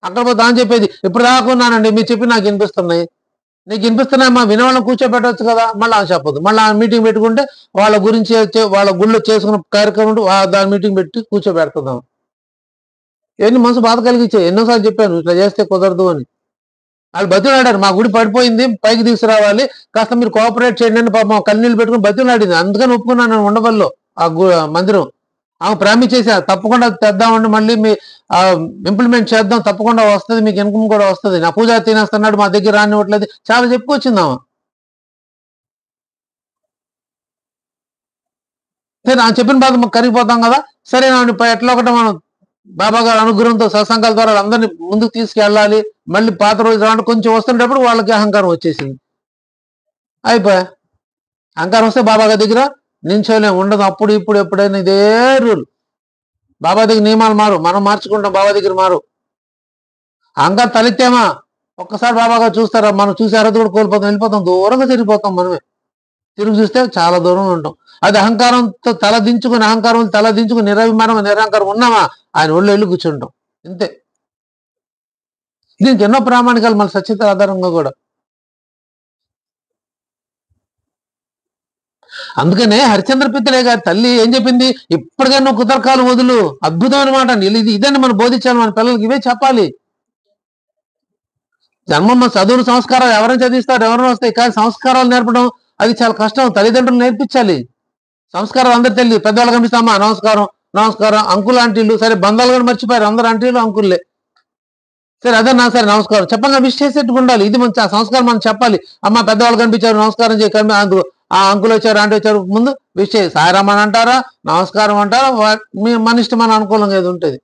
అక్కడ పోతే అని చెప్పేది ఇప్పుడు దాకున్నానండి మీరు చెప్పి నాకు వినిపిస్తున్నాయి, నీకు వినిపిస్తున్నాయి మా వినవాళ్ళని కూర్చోబెట్టవచ్చు కదా. మళ్ళీ ఆమె చెప్పదు. మళ్ళీ ఆ మీటింగ్ పెట్టుకుంటే వాళ్ళ గురించి వాళ్ళ గుళ్ళో చేసుకున్న కార్యక్రమం దాని మీటింగ్ పెట్టి కూర్చోబెడుతున్నాం. ఇవన్నీ మనసు బాధ కలిగించాయి. ఎన్నోసార్లు చెప్పాను ఇట్లా చేస్తే కుదరదు అని. వాళ్ళు బతిలాడారు, మా గుడి పడిపోయింది పైకి తీసుకురావాలి, కాస్త మీరు కోఆపరేట్ చేయండి అని పాపం కన్నీళ్ళు పెట్టుకుని బతిలాడింది. అందుకని ఒప్పుకున్నాను నేను ఉండవల్లో ఆ మందిరం. ఆమె ప్రామిస్ చేశారు తప్పకుండా తెద్దామండి, మళ్ళీ మీ ఇంప్లిమెంట్ చేద్దాం, తప్పకుండా వస్తుంది, మీకు ఇన్కమ్ కూడా వస్తుంది. నా పూజ తినేస్తున్నాడు మా దగ్గర రానివ్వట్లేదు చాలా చెప్పుకొచ్చింది ఆమె. సరే ఆ చెప్పిన బాధ మాకు కరిగిపోతాం కదా. సరే ఎట్లా ఒకటి మనం బాబా గారి అనుగ్రహంతో సత్సంగాల ద్వారా అందరినీ ముందుకు తీసుకెళ్ళాలి. మళ్ళీ పాత రోజు రావడం కొంచెం వస్తుంటప్పుడు వాళ్ళకి అహంకారం వచ్చేసింది. అయిపోయా అహంకారం వస్తే బాబా గారి దగ్గర నించోలేం, ఉండదు. అప్పుడు ఇప్పుడు ఎప్పుడైనా ఇదే రూల్. బాబా దగ్గర నియమాలు మారు, మనం మార్చుకుంటాం, బాబా దగ్గర మారు. అహంకారం తలెత్తేమా ఒక్కసారి బాబా గారు చూస్తారా, మనం చూసి అర్హత కూడా కోల్పోతాం, వెళ్ళిపోతాం, దూరంగా తిరిగిపోతాం. మనమే తిరిగి చూస్తే చాలా దూరంగా ఉంటాం. అది అహంకారంతో తలదించుకుని నిరభిమానం నిరహంకారం ఉన్నామా ఆయన ఒళ్ళు వెళ్ళి కూర్చుంటాం. ఇంతే. దీనికి ఎన్నో ప్రామాణికాలు మన సచిత ఆధారంగా కూడా. అందుకనే హరిశ్చంద్ర పిత్తలే గారి తల్లి ఏం చెప్పింది, ఇప్పటికైనా కుతర్కాలు వదులు. అద్భుతమైన మాట. ఇదండి మనం బోధించాలి మన పిల్లలకి, ఇవే చెప్పాలి. జన్మమ్మ చదువులు సంస్కారాలు ఎవరైనా చదివిస్తారు, ఎవరైనా వస్తాయి, కానీ సంస్కారాలు నేర్పడం అది చాలా కష్టం. తల్లిదండ్రులు నేర్పించాలి సంస్కారం. అందరు తెలియదు, పెద్దవాళ్ళు కనిపిస్తామా నమస్కారం నమస్కారం, అంకుల్ ఆంటీలు. సరే బంధాలు కూడా మర్చిపోయారు, అందరు ఆంటీలు అంకుల్లే. సరే అదన్నా సరే నమస్కారం చెప్పంగా విష్ చేసేట్టుగా ఉండాలి. ఇది మంచి ఆ సంస్కారం మనం చెప్పాలి. అమ్మ పెద్దవాళ్ళు కనిపించారు నమస్కారం చేయ, ఆ అంకుల్ వచ్చారు ఆంటీ వచ్చారు ముందు విష్ చేయి, సాయిరామని అంటారా నమస్కారం అంటారా, మన ఇష్టం మన అనుకూలంగా ఏది ఉంటుంది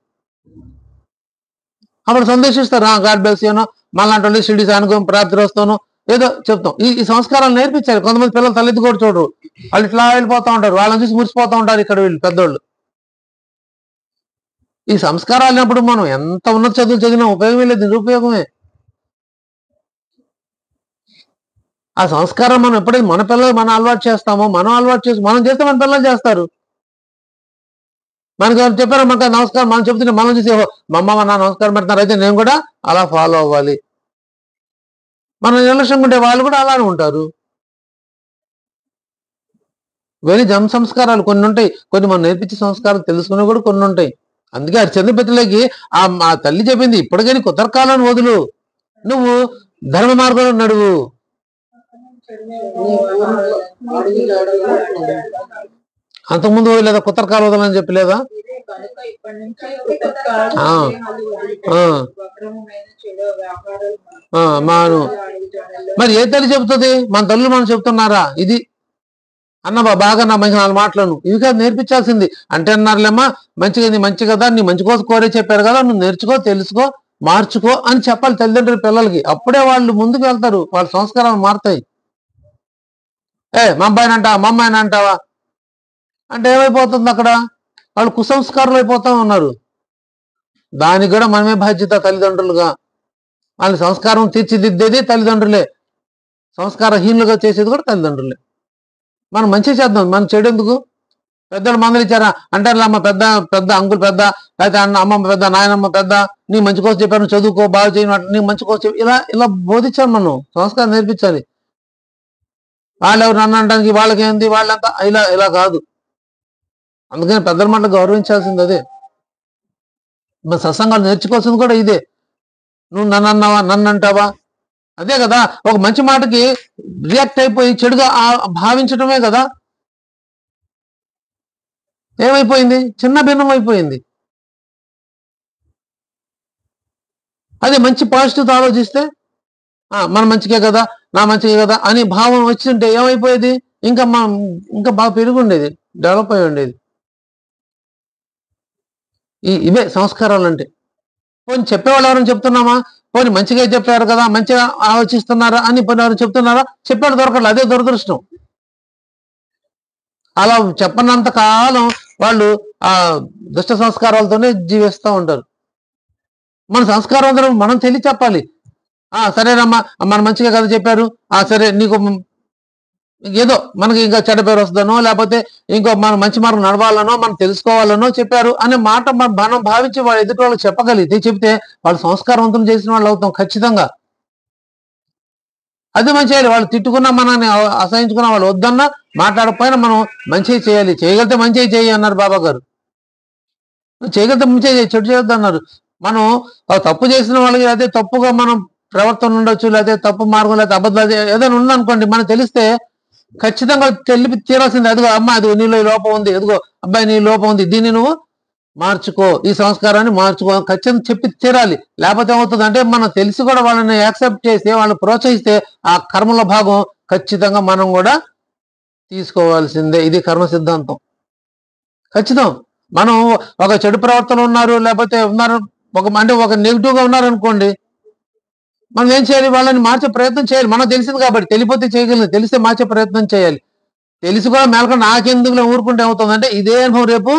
అప్పుడు సందేశిస్తారు. గాడ్ బ్లెస్ యూ మళ్ళీ షిరిడి అనుకోం ప్రాప్తి వస్తాను ఏదో చెప్తాం. ఈ సంస్కారాలు నేర్పించాలి. కొంతమంది పిల్లలు తలెత్తి కూడా చూడరు, వాళ్ళు ఇట్లా వెళ్ళిపోతూ ఉంటారు, వాళ్ళని చూసి మురిసిపోతూ ఉంటారు ఇక్కడ వీళ్ళు పెద్దోళ్ళు. ఈ సంస్కారాలు లేనప్పుడు మనం ఎంత ఉన్నత చదువులు చదివినా ఉపయోగమే లేదు, నిరుపయోగమే. ఆ సంస్కారం మనం ఎప్పుడైతే మన పిల్లలు మనం అలవాటు చేస్తామో, మనం చేస్తే మన పిల్లలు చేస్తారు. మనకి చెప్పారు మనకు నమస్కారం, మనం చెప్తుంటే మనం చూసి మా అమ్మ నా నమస్కారం పెడతారు, అయితే నేను కూడా అలా ఫాలో అవ్వాలి. మనం నిర్లక్ష్యంగా ఉంటే వాళ్ళు కూడా అలానే ఉంటారు. వేరే జన్మ సంస్కారాలు కొన్ని ఉంటాయి, కొన్ని మనం నేర్పించే సంస్కారాలు తెలుసుకునే కూడా కొన్ని ఉంటాయి. అందుకే హరిచంద్రపతిలోకి ఆ తల్లి చెప్పింది ఇప్పటికైనా కుతర్కాలను వదులు, నువ్వు ధర్మ మార్గంలో నడువు. అంతకుముందు లేదా కుతర్కాలు వదలని చెప్పలేదా? మాను మరి ఏ తల్లి చెబుతుంది? మన తల్లి మనం చెప్తున్నారా? ఇది అన్న బాగా నా మంచి 4 మాటలను ఇవి కాదు నేర్పించాల్సింది. అంటే అన్నారులేమ్మా మంచిగా మంచి కదా, నీ మంచి కోసం కోరే చెప్పారు కదా, నువ్వు నేర్చుకో తెలుసుకో మార్చుకో అని చెప్పాలి తల్లిదండ్రుల పిల్లలకి. అప్పుడే వాళ్ళు ముందుకు వెళ్తారు, వాళ్ళ సంస్కారాలు మారుతాయి. మా అబ్బాయిని అంటావా మా అమ్మాయిని అంటావా అంటే ఏమైపోతుంది అక్కడ? వాళ్ళు కుసంస్కారాలు అయిపోతా ఉన్నారు. దానికి కూడా మనమే బాధ్యత తల్లిదండ్రులుగా. వాళ్ళ సంస్కారం తీర్చిదిద్దేది తల్లిదండ్రులే, సంస్కారహీనులుగా చేసేది కూడా తల్లిదండ్రులే. మనం మంచి చేద్దాం, మనం చెడు ఎందుకు? పెద్దలు మందలు ఇచ్చారా అంటారు, అమ్మ పెద్ద పెద్ద అంకుల్ పెద్ద, లేకపోతే అమ్మమ్మ పెద్ద, నాయనమ్మ పెద్ద, నీ మంచి కోసం చెప్పాను చదువుకో బాగా చేయను, నీ మంచి కోసం చెప్పి ఇలా బోధించాలి. మనం సంస్కారం నేర్పించాలి. వాళ్ళు ఎవరు నన్ను అనడానికి వాళ్ళకేంది వాళ్ళంతా ఇలా కాదు. అందుకని పెద్దల మాట గౌరవించాల్సింది అదే. మన సత్సంగాలు నేర్చుకోవాల్సింది కూడా ఇదే. నువ్వు నన్ను అన్నావా నన్ను అంటావా అదే కదా. ఒక మంచి మాటకి రియాక్ట్ అయిపోయి చెడుగా భావించడమే కదా. ఏమైపోయింది? చిన్న భిన్నం అయిపోయింది. అదే మంచి పాజిటివ్ ఆలోచిస్తే మన మంచికే కదా నా మంచికే కదా అని భావం వచ్చింటే ఏమైపోయేది? ఇంకా బాగా పెరిగి ఉండేది, డెవలప్ అయి ఉండేది. ఇవే సంస్కారాలు అంటే. పోనీ చెప్పేవాళ్ళు ఎవరైనా చెప్తున్నామా? పోనీ మంచిగా చెప్పారు కదా, మంచిగా ఆలోచిస్తున్నారా అని పోనీ ఎవరు చెప్తున్నారా? చెప్పాడు దొరకట్లేదు, అదే దురదృష్టం. అలా చెప్పనంత కాలం వాళ్ళు ఆ దుష్ట సంస్కారాలతోనే జీవిస్తూ ఉంటారు. మన సంస్కారం మనం తెలియ చెప్పాలి. సరేనమ్మా, మన మంచిగా కదా చెప్పారు, సరే నీకు ఏదో మనకి ఇంకా చెడ్డ పేరు వస్తుందనో, లేకపోతే ఇంకో మనం మంచి మార్గం నడవాలనో, మనం తెలుసుకోవాలనో చెప్పారు అనే మాట మనం భావించి వాళ్ళ ఎదుటి వాళ్ళకి చెప్పగలిగితే, చెప్తే వాళ్ళు సంస్కారవంతులు చేసిన వాళ్ళు అవుతాం ఖచ్చితంగా. అది మంచి. వాళ్ళు తిట్టుకున్నా, మనల్ని అసహించుకున్నా, వాళ్ళు వద్దన్నా, మాట్లాడకపోయినా మనం మంచిగా చేయాలి. చేయగలిగితే మంచిగా చేయి అన్నారు బాబా గారు. చేయగలిగితే మంచిగా చేయి, చెడు చేయొద్దు అన్నారు. మనం తప్పు చేసిన వాళ్ళకి అదే తప్పుగా మనం ప్రవర్తన ఉండొచ్చు, లేకపోతే తప్పు మార్గం, లేకపోతే అబద్ధాలు ఏదైనా ఉందనుకోండి, మనకు తెలిస్తే ఖచ్చితంగా తెలిపి తీరాల్సింది. అదిగో అమ్మ, అదిగో నీలో ఈ లోపం ఉంది, ఎదుగో అబ్బాయి నీ లోపం ఉంది, దీన్ని నువ్వు మార్చుకో, ఈ సంస్కారాన్ని మార్చుకో, ఖచ్చితంగా చెప్పి తీరాలి. లేకపోతే ఏమవుతుంది అంటే, మనం తెలిసి కూడా వాళ్ళని యాక్సెప్ట్ చేస్తే, వాళ్ళని ప్రోత్సహిస్తే ఆ కర్మల భాగం ఖచ్చితంగా మనం కూడా తీసుకోవాల్సిందే. ఇది కర్మ సిద్ధాంతం ఖచ్చితం. మనం ఒక చెడు ప్రవర్తన ఉన్నారు, లేకపోతే ఉన్నారు ఒక నెగిటివ్గా ఉన్నారనుకోండి, మనం ఏం చేయాలి? వాళ్ళని మార్చే ప్రయత్నం చేయాలి. మనం తెలిసింది కాబట్టి, తెలిపోతే చేయగలిగింది, తెలిస్తే మార్చే ప్రయత్నం చేయాలి. తెలిసి కూడా మేలక నాకెందుకు ఊరుకుంటే ఏమవుతుందంటే, ఇదే అనుభవం రేపు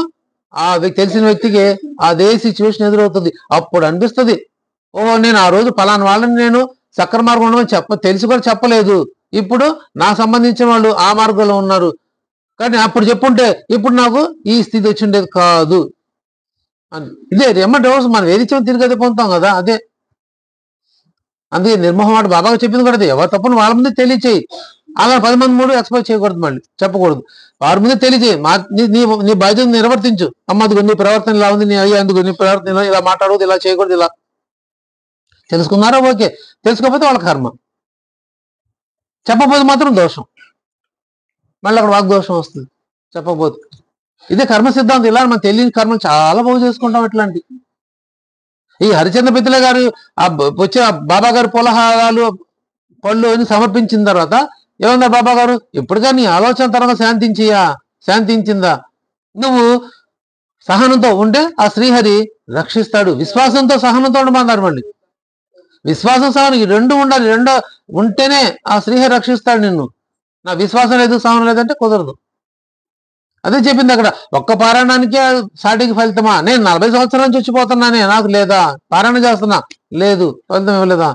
ఆ తెలిసిన వ్యక్తికి అదే సిచ్యువేషన్ ఎదురవుతుంది. అప్పుడు అనిపిస్తుంది, ఓహో నేను ఆ రోజు పలానా వాళ్ళని నేను సక్ర మార్గం ఉండమని తెలిసి కూడా చెప్పలేదు, ఇప్పుడు నా సంబంధించిన వాళ్ళు ఆ మార్గంలో ఉన్నారు, కానీ అప్పుడు చెప్పుంటే ఇప్పుడు నాకు ఈ స్థితి వచ్చిండేది కాదు అని. ఇదే ఎమ్మటి రోజు మనం ఏది ఇచ్చామో తిరిగి పొందుతాం కదా. అదే అందుకే నిర్మోహమాట బాబాగా చెప్పింది కూడా అదే. ఎవరు తప్పును వాళ్ళ ముందే తెలియచేయి. అలా 10 మంది మూడు ఎక్స్పెక్ట్ చేయకూడదు, మళ్ళీ చెప్పకూడదు. వారి ముందే తెలియచేయి, నీ బాధ్యత నిర్వర్తించు. అమ్మ అందుకు నీ ప్రవర్తన ఇలా ఉంది, నీ అయ్యా అందుకు నీ ప్రవర్తన ఇలా మాట్లాడకూడదు, ఇలా చేయకూడదు, ఇలా తెలుసుకున్నారా ఓకే, తెలుసుకోకపోతే వాళ్ళ కర్మ. చెప్పకపోతే మాత్రం దోషం, మళ్ళీ అక్కడ వాగ్దోషం వస్తుంది చెప్పకపోతే. ఇదే కర్మ సిద్ధాంతం. ఇలా మనం తెలియని కర్మలు చాలా బాగు చేసుకుంటాం. ఇట్లాంటి ఈ హరిచంద్ర పిత్తుల గారు వచ్చే బాబా గారు పులహారాలు పళ్ళు అని సమర్పించిన తర్వాత ఏమన్నారు బాబా గారు? ఇప్పటిగా నీ ఆలోచన తరంగా శాంతించిందా? నువ్వు సహనంతో ఉంటే ఆ శ్రీహరి రక్షిస్తాడు. విశ్వాసంతో సహనంతో ఉండమన్నారు. మళ్ళీ విశ్వాసం సహనం ఈ రెండు ఉండాలి. రెండో ఉంటేనే ఆ శ్రీహరి రక్షిస్తాడు నిన్ను. నా విశ్వాసం లేదు, సహనం లేదంటే కుదరదు. అదే చెప్పింది అక్కడ. ఒక్క పారాయణానికే సాటికి ఫలితమా? నేను 40 సంవత్సరాల నుంచి వచ్చిపోతున్నానే, నాకు లేదా? పారాయణ చేస్తున్నా, లేదు, ఫలితం ఇవ్వలేదా?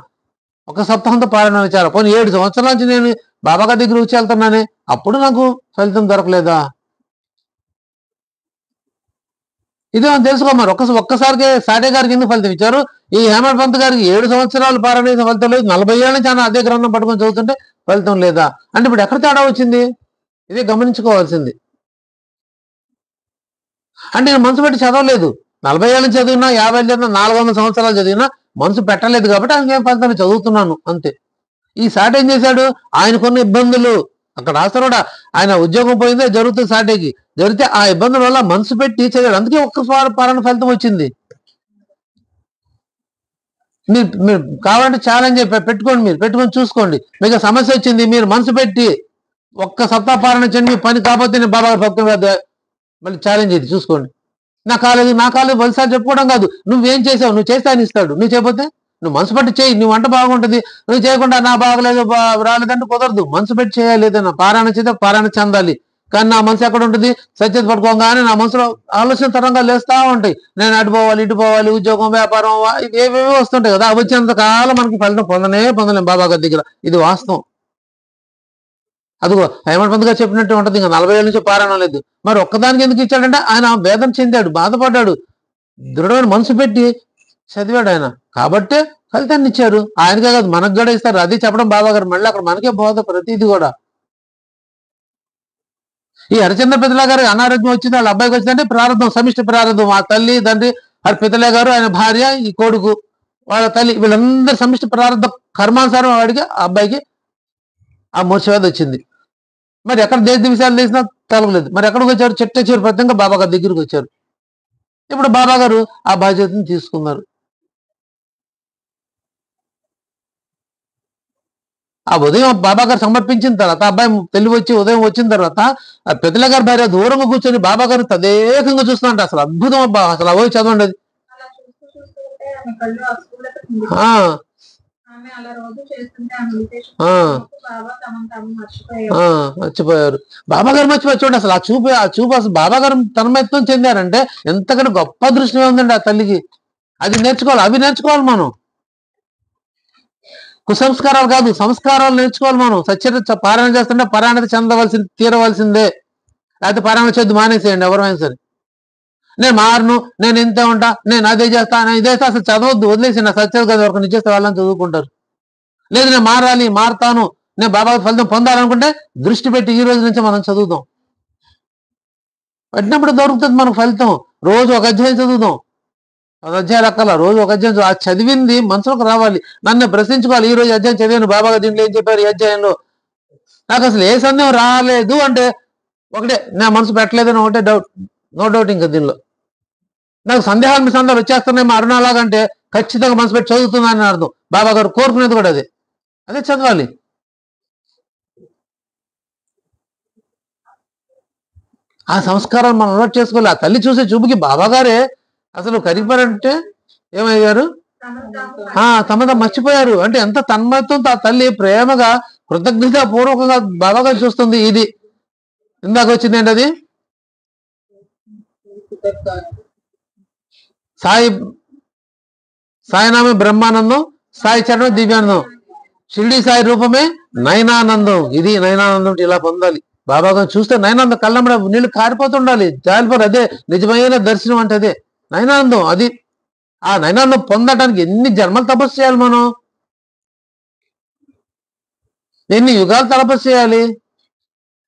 ఒక సప్తాహంతో పారాయణ విచారా. పోనీ 7 సంవత్సరాల నుంచి నేను బాబాగారి దగ్గర వచ్చి వెళ్తున్నానే, అప్పుడు నాకు ఫలితం దొరకలేదా? ఇదే మనం తెలుసుకోమన్నారు. ఒక్కసారికి సాటే గారికి ఎందుకు ఫలితం ఇచ్చారు? ఈ హేమంత్ పంత్ గారికి 7 సంవత్సరాలు పారాయణ ఫలితం లేదు, 40 ఏళ్ళ నుంచి ఆయన అదే గ్రంథం పట్టుకొని చదువుతుంటే ఫలితం లేదా? అంటే ఇప్పుడు ఎక్కడ తేడా వచ్చింది? ఇదే గమనించుకోవాల్సింది. అంటే నేను మనసు పెట్టి చదవలేదు. 40 ఏళ్ళు చదివినా, 50 ఏళ్ళు చదివినా, 400 సంవత్సరాలు చదివినా మనసు పెట్టలేదు కాబట్టి ఆయనకేం ఫలితాన్ని చదువుతున్నాను అంతే. ఈ సాటి ఏం చేశాడు? ఆయనకున్న ఇబ్బందులు అక్కడ రాస్తారు కూడా, ఆయన ఉద్యోగం పోయిందే జరుగుతుంది, సాటికి జరిగితే ఆ ఇబ్బందుల వల్ల మనసు పెట్టి చదివాడు. అందుకే ఒక్కసారి పారాయణ ఫలితం వచ్చింది. మీరు కావాలంటే ఛాలెంజ్ పెట్టుకోండి, మీరు పెట్టుకొని చూసుకోండి. మీకు సమస్య వచ్చింది, మీరు మనసు పెట్టి ఒక్క సప్తాహ పారాయణ చేయండి, మీ పని కాకపోతే నేను బాబా భక్తం కాదు, మళ్ళీ ఛాలెంజ్ ఇది చూసుకోండి. నా కాలేదు 10 సార్లు చెప్పుకోవడం కాదు, నువ్వేం చేసావు, నువ్వు చేస్తే ఆయన ఇస్తాడు. నువ్వు చేయకపోతే నువ్వు మనసు పెట్టి చేయి, నువ్వు వంట బాగుంటుంది. నువ్వు చేయకుండా నా బాగలేదు రాలేదంటే కుదరదు. మనసు పెట్టి చేయాలి. ఏదైనా పారాయణ చేస్తే పారాయణ చెందాలి. కానీ నా మనసు ఎక్కడ ఉంటుంది? సత్యత పట్టుకోగానే నా మనసులో ఆలోచన తరంగా లేస్తూ ఉంటాయి. నేను అటు పోవాలి, ఇటు పోవాలి, ఉద్యోగం, వ్యాపారం, ఏవేవో వస్తుంటాయి కదా. వచ్చినంత కాలం మనకి ఫలితం పొందలేం బాబా గారి దగ్గర. ఇది వాస్తవం. అదిగో హేమంత్ పంత్ గారు చెప్పినట్టు ఉంటుంది. ఇంకా 40 ఏళ్ళ నుంచి పారాయణం లేదు. మరి ఒక్కదానికి ఎందుకు ఇచ్చాడంటే ఆయన వేదన చెందాడు, బాధపడ్డాడు, దృఢమైన మనసు పెట్టి చదివాడు ఆయన. కాబట్టే ఫలితాన్ని ఇచ్చారు. ఆయనకే కాదు మనకు కూడా ఇస్తారు. అది చెప్పడం బాబా గారు. మళ్ళీ అక్కడ మనకే బోధ ప్రతిది కూడా. ఈ హరిచంద్ర పితల గారు అనారోగ్యం వచ్చింది, వాళ్ళ అబ్బాయికి వచ్చిందంటే ప్రారంభం, సమిష్టి ప్రారంభం. ఆ తల్లి, తండ్రి, హరి పితలే గారు, ఆయన భార్య, ఈ కొడుకు, వాళ్ళ తల్లి, వీళ్ళందరూ సమిష్టి ప్రారంభ కర్మానుసారం వాడికి ఆ అబ్బాయికి ఆ మూర్ఛవ్యాధి వచ్చింది. మరి ఎక్కడ దేశ విషయాలు చేసినా తలగలేదు. మరి ఎక్కడికి వచ్చారు? చిట్ట ప్రత్యేకంగా బాబా గారి దగ్గరికి వచ్చారు. ఇప్పుడు బాబా గారు ఆ బాధ్యతను తీసుకున్నారు. ఆ ఉదయం బాబా గారు సమర్పించిన తర్వాత అబ్బాయి తెలివి వచ్చి ఉదయం వచ్చిన తర్వాత ఆ పెద్దల గారి భార్య దూరంగా కూర్చొని బాబా గారు తదేకంగా చూస్తున్నట్టు. అసలు అద్భుతం అబ్బా. అసలు అవో చదవండి. ఆమె అలా రోజు చేస్తుంటే ఆమె ఉద్దేశం ఆ, బాబా తమను తాము మర్చిపోయారు. మర్చిపోయారు. బాబా గారు మర్చిపోయారు. చూడండి అసలు ఆ చూపు అసలు బాబా గారు తన్మయత్వం చెందారంటే ఎంతకంటే గొప్ప దృష్టి ఉందండి ఆ తల్లికి. అది నేర్చుకోవాలి, అవి నేర్చుకోవాలి మనం. కుసంస్కారాలు కాదు, సంస్కారాలు నేర్చుకోవాలి మనం. సత్యత పారాయణ చేస్తుంటే పారాయణ చెందవలసింది, తీరవలసిందే. లేకపోతే పారాయణ చేద్దు మానేసేయండి ఎవరైనా సరే. నేను మారను, నేను ఇంత ఉంటా, నేను అదే చేస్తా, నేను ఇదే చేస్తా, అసలు చదవద్దు, వదిలేసి నా సత్యాలు కదా వరకు నిచ్చేస్తే వాళ్ళని చదువుకుంటారు. లేదు నేను మారాలి, మారుతాను, నేను బాబా ఫలితం పొందాలనుకుంటే దృష్టి పెట్టి ఈ రోజు నుంచి మనం చదువుదాం. పట్టినప్పుడు దొరుకుతుంది మనకు ఫలితం. రోజు ఒక అధ్యాయం చదువుదాం, ఒక అధ్యాయం లెక్కల రోజు ఒక అధ్యాయం. ఆ చదివింది మనసులోకి రావాలి. నన్ను ప్రశ్నించుకోవాలి, ఈ రోజు అధ్యాయం చదివాను, బాబా గారు దీంట్లో ఏం చెప్పారు ఈ అధ్యాయంలో, నాకు అసలు ఏ సందేహం రాలేదు అంటే ఒకటే, నా మనసు పెట్టలేదని ఒకటే డౌట్, నో డౌట్. ఇంకా దీనిలో నాకు సందేహాలు మీ సందేహాలు వచ్చేస్తున్నాయి అరుణాలాగంటే ఖచ్చితంగా మనసు పెట్టి చదువుతున్నానని అర్థం. బాబా గారు కోరుకునేది కూడా అదే చదవాలి. ఆ సంస్కారాలు మనం అలవాటు చేసుకోవాలి. ఆ తల్లి చూసే చూపుకి బాబా గారే అసలు కరిగిపోయారంటే ఏమయ్యారు, తమదా మర్చిపోయారు. అంటే ఎంత తన్మయత్వంతో ఆ తల్లి ప్రేమగా కృతజ్ఞత పూర్వకంగా బాబా గారు చూస్తుంది. ఇది ఇందాక వచ్చింది ఏంటి, అది సాయినామే బ్రహ్మానందం, సాయి చరణం దివ్యానందం, షిరిడి సాయి రూపమే నయనానందం. ఇది నయనానందం ఇలా పొందాలి. బాబా గారు చూస్తే నయనానందం కళ్ళమ్మడ నీళ్ళు కారిపోతుండాలి, జాలిపోరు. అదే నిజమైన దర్శనం అంటే అదే నయనానందం. అది ఆ నయనానందం పొందడానికి ఎన్ని జన్మలు తపస్సు చేయాలి మనం, ఎన్ని యుగాలు తపస్సు చేయాలి.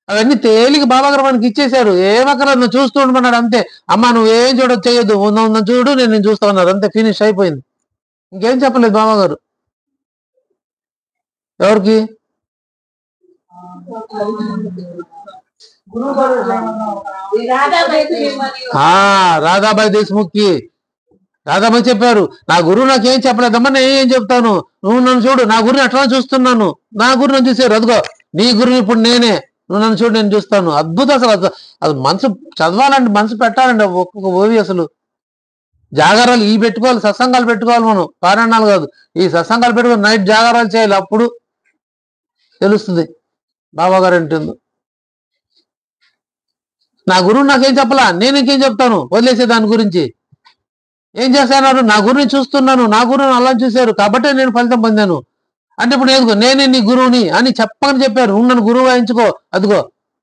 అవన్నీ తేలిక బాబా గారు మనకి ఇచ్చేశారు. ఏమక్కడ నువ్వు చూస్తూ ఉండమన్నాడు అంతే. అమ్మ నువ్వేం చేయొద్దు, ఉన్న చూడు, నేను చూస్తా ఉన్నారు అంతే, ఫినిష్ అయిపోయింది. ఇంకేం చెప్పలేదు బాబా గారు ఎవరికి. రాధాబాయి దేశ్ముఖ్కి రాధాబాయి చెప్పారు, నా గురువు నాకేం చెప్పలేదమ్మా, నేను ఏం చెప్తాను, నువ్వు నన్ను చూడు, నా గురుని అట్లా చూస్తున్నాను, నా గురు నన్ను చూసారు, అదిగో నీ గురువు ఇప్పుడు నేనే, నువ్వు నన్ను చూడు, నేను చూస్తాను. అద్భుతం. అసలు అది మనసు చదవాలంటే, మనసు పెట్టాలండి ఒక్కొక్క ఓవి. అసలు జాగారాలు ఈ పెట్టుకోవాలి, సత్సంగాలు పెట్టుకోవాలి మనం, పారాయణాలు కాదు. ఈ సత్సంగాలు పెట్టుకోవాలి, నైట్ జాగారాలు చేయాలి, అప్పుడు తెలుస్తుంది బాబా గారు అంటుందో. నా గురువు నాకేం చెప్పలా, నేను ఇంకేం చెప్తాను, వదిలేసే దాని గురించి. ఏం చేస్తాను, నా గురువుని చూస్తున్నాను, నా గురువుని అలా చూశారు కాబట్టే నేను ఫలితం పొందాను. అంటే ఇప్పుడు నేనే నీ గురువుని అని చెప్పని చెప్పారు. నువ్వు నన్ను గురువు వాయించుకో, అదిగో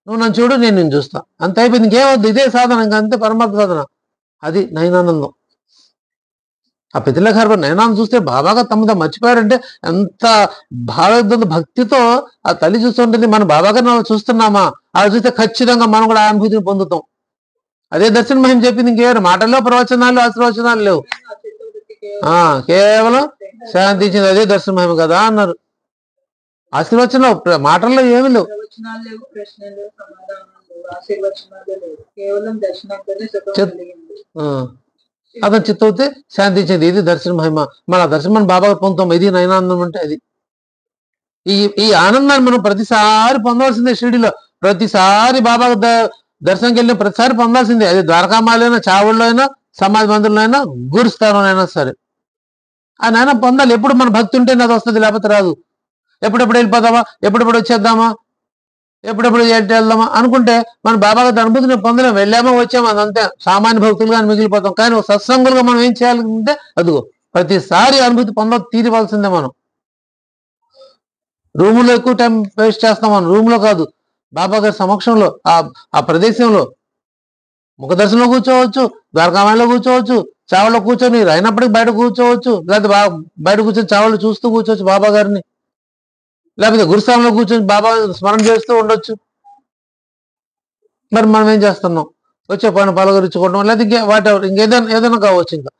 నువ్వు నన్ను చూడు, నేను నిన్ను చూస్తా, అంత అయిపోయింది. ఇంకేమొద్దు, ఇదే సాధన, ఇంకా అంతే పరమాత్మ సాధన. అది నయనానందం. ఆ పితృలేఖ నయనాన్ని చూస్తే బాబాగా తమదా మర్చిపోయారంటే ఎంత భావోద్వంత భక్తితో ఆ తల్లి చూస్తుంటుంది. మన బాబాగా మనం చూస్తున్నామా, అలా చూస్తే ఖచ్చితంగా మనం కూడా ఆ అనుభూతిని పొందుతాం. అదే దర్శనం మహిమ చెప్పింది. ఇంకేవారు మాటల్లో ప్రవచనాలు ఆశీర్వచనాలు లేవు, కేవలం శాంతి ఇచ్చింది. అదే దర్శన మహిమ కదా అన్నారు. ఆశీర్వచనం మాటల్లో ఏమి లేవు, అతను చిత్తవుతే శాంతించింది. ఇది దర్శన మహిమ. మన దర్శనం బాబా పొందుతాం. ఇది నయనానందం అంటే అది. ఈ ఆనందాన్ని మనం ప్రతిసారి పొందవలసిందే. షిరిడిలో ప్రతిసారి బాబా దర్శనంకి వెళ్ళిన ప్రతిసారి పొందాల్సిందే. అది ద్వారకామాలైనా, చావుల్లో అయినా, సమాధి మందిరంలో అయినా, గురుస్థానంలో అయినా సరే ఆ నాయన పొందాలి. ఎప్పుడు మన భక్తి ఉంటేనే అది వస్తుంది, లేకపోతే రాదు. ఎప్పుడెప్పుడు వెళ్ళిపోదామా, ఎప్పుడెప్పుడు వచ్చేద్దామా, ఎప్పుడెప్పుడు వెళ్దామా అనుకుంటే మన బాబా గారి అనుభూతిని పొందలేము. వెళ్ళామో వచ్చామో అదంతే, సామాన్య భక్తులుగా మిగిలిపోతాం. కానీ సత్సంగులుగా మనం ఏం చేయాలంటే అదిగో ప్రతిసారి అనుభూతి తీరవలసిందే. మనం రూములో ఎక్కువ టైం వేస్ట్ చేస్తాం. మనం రూమ్లో కాదు, బాబా గారి సమక్షంలో, ఆ ప్రదేశంలో ముఖ దర్శనంలో కూర్చోవచ్చు, ద్వారకామాయిలో కూర్చోవచ్చు, చావల్లో కూర్చొని అయినప్పటికీ బయట కూర్చోవచ్చు, లేకపోతే బయట కూర్చొని చావళ్ళు చూస్తూ కూర్చోవచ్చు బాబా గారిని, లేకపోతే గురుస్థానంలో కూర్చొని బాబా స్మరణ చేస్తూ ఉండొచ్చు. మరి మనం ఏం చేస్తున్నాం, వచ్చే పని పలకరించుకోవడం, లేకపోతే ఏదైనా కావచ్చు ఇంకా.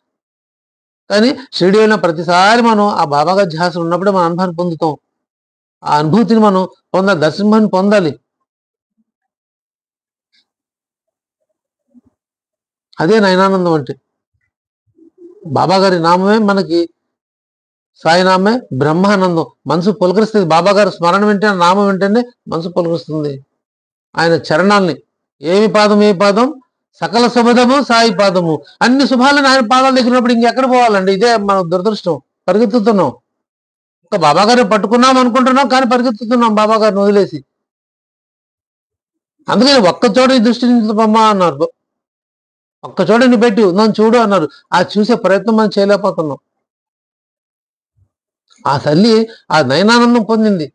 కానీ షిరిడి వెళ్ళిన ప్రతిసారి మనం ఆ బాబా గారి ధ్యాస ఉన్నప్పుడే మన అనుభవాన్ని పొందుతాం. ఆ అనుభూతిని మనం పొందాలి, దర్శనాన్ని పొందాలి. అదే నయనానందం అంటే. బాబా గారి నామమే మనకి సాయినామే బ్రహ్మానందం. మనసు పులకరిస్తుంది. బాబా గారి స్మరణ వింటేనే, నామం వింటేనే మనసు పులకరిస్తుంది. ఆయన చరణాల్ని, ఏమి పాదం ఏ పాదం, సకల శుభదము సాయి పాదము, అన్ని శుభాలను ఆయన పాదాలు దగ్గర ఉన్నప్పుడు ఇంకెక్కడ పోవాలండి. ఇదే మన దురదృష్టం, పరిగెత్తుతున్నాం. ఒక్క బాబా గారిని పట్టుకున్నాం అనుకుంటున్నాం, కానీ పరిగెత్తుతున్నాం బాబా గారిని వదిలేసి. అందుకని ఒక్క చోట ఈ దృష్టి నిలుపమ్మా అన్నారు, ఒక్క చోటని పెట్టి నన్ను చూడు అన్నారు. ఆ చూసే ప్రయత్నం మనం చేయలేకపోతున్నాం. ఆ తల్లి ఆ నయనానందం పొందింది,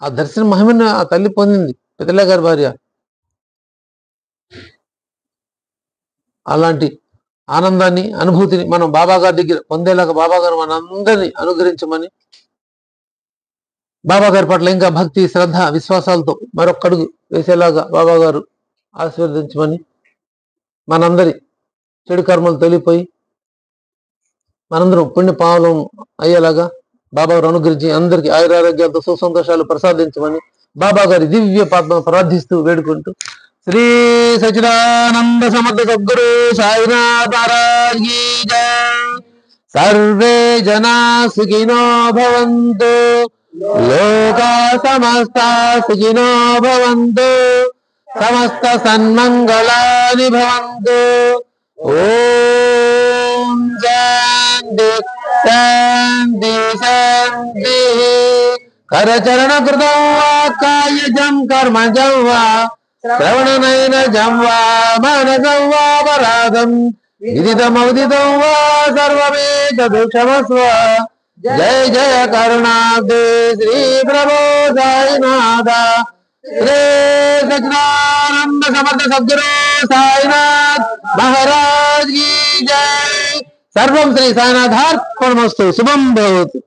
ఆ దర్శన మహిమని ఆ తల్లి పొందింది, పెద్దల గారి భార్య. అలాంటి ఆనందాన్ని, అనుభూతిని మనం బాబా గారి దగ్గర పొందేలాగా బాబా గారు మనందరినీ అనుగ్రహించమని, బాబా గారి పట్ల ఇంకా భక్తి, శ్రద్ధ, విశ్వాసాలతో మరొక్క అడుగు వేసేలాగా బాబా గారు ఆశీర్వదించమని, మనందరి చెడు కర్మలు తొలిపోయి మనందరం పుణ్య పావలం అయ్యేలాగా బాబా గారు అనుగ్రహించి అందరికీ ఆయురారోగ్యాలతో సుసంతోషాలు ప్రసాదించమని బాబా గారి దివ్య పాత్మ ప్రార్థిస్తూ వేడుకుంటూ, శ్రీ సచిదానంద సమర్థ సద్గురు సాయినాథ్ మహారాజ్ కీ జై. సర్వే జనా సుఖినో భవంతు, లోకా సమస్తా సుఖినో భవంతు, సమస్త సన్మంగళాని భవంతు. ఓం శాంతి శాంతి శాంతి. కరచరణ కృతం వా కాయజం కర్మజం వా శ్రవణనయనజం వా మానసం వా పరాధం విదితమౌదితం వా సర్వమేతదు క్షమస్వ. జయ జయ కరుణాబ్దే శ్రీ ప్రభో సాయినాథ. శ్రీ సచిదానంద సమర్థ సద్గురు సాయినాథ్ మహారాజ్ కీ జై. సర్వం శ్రీ సాయినాథార్పణమస్తు. శుభం భవతు.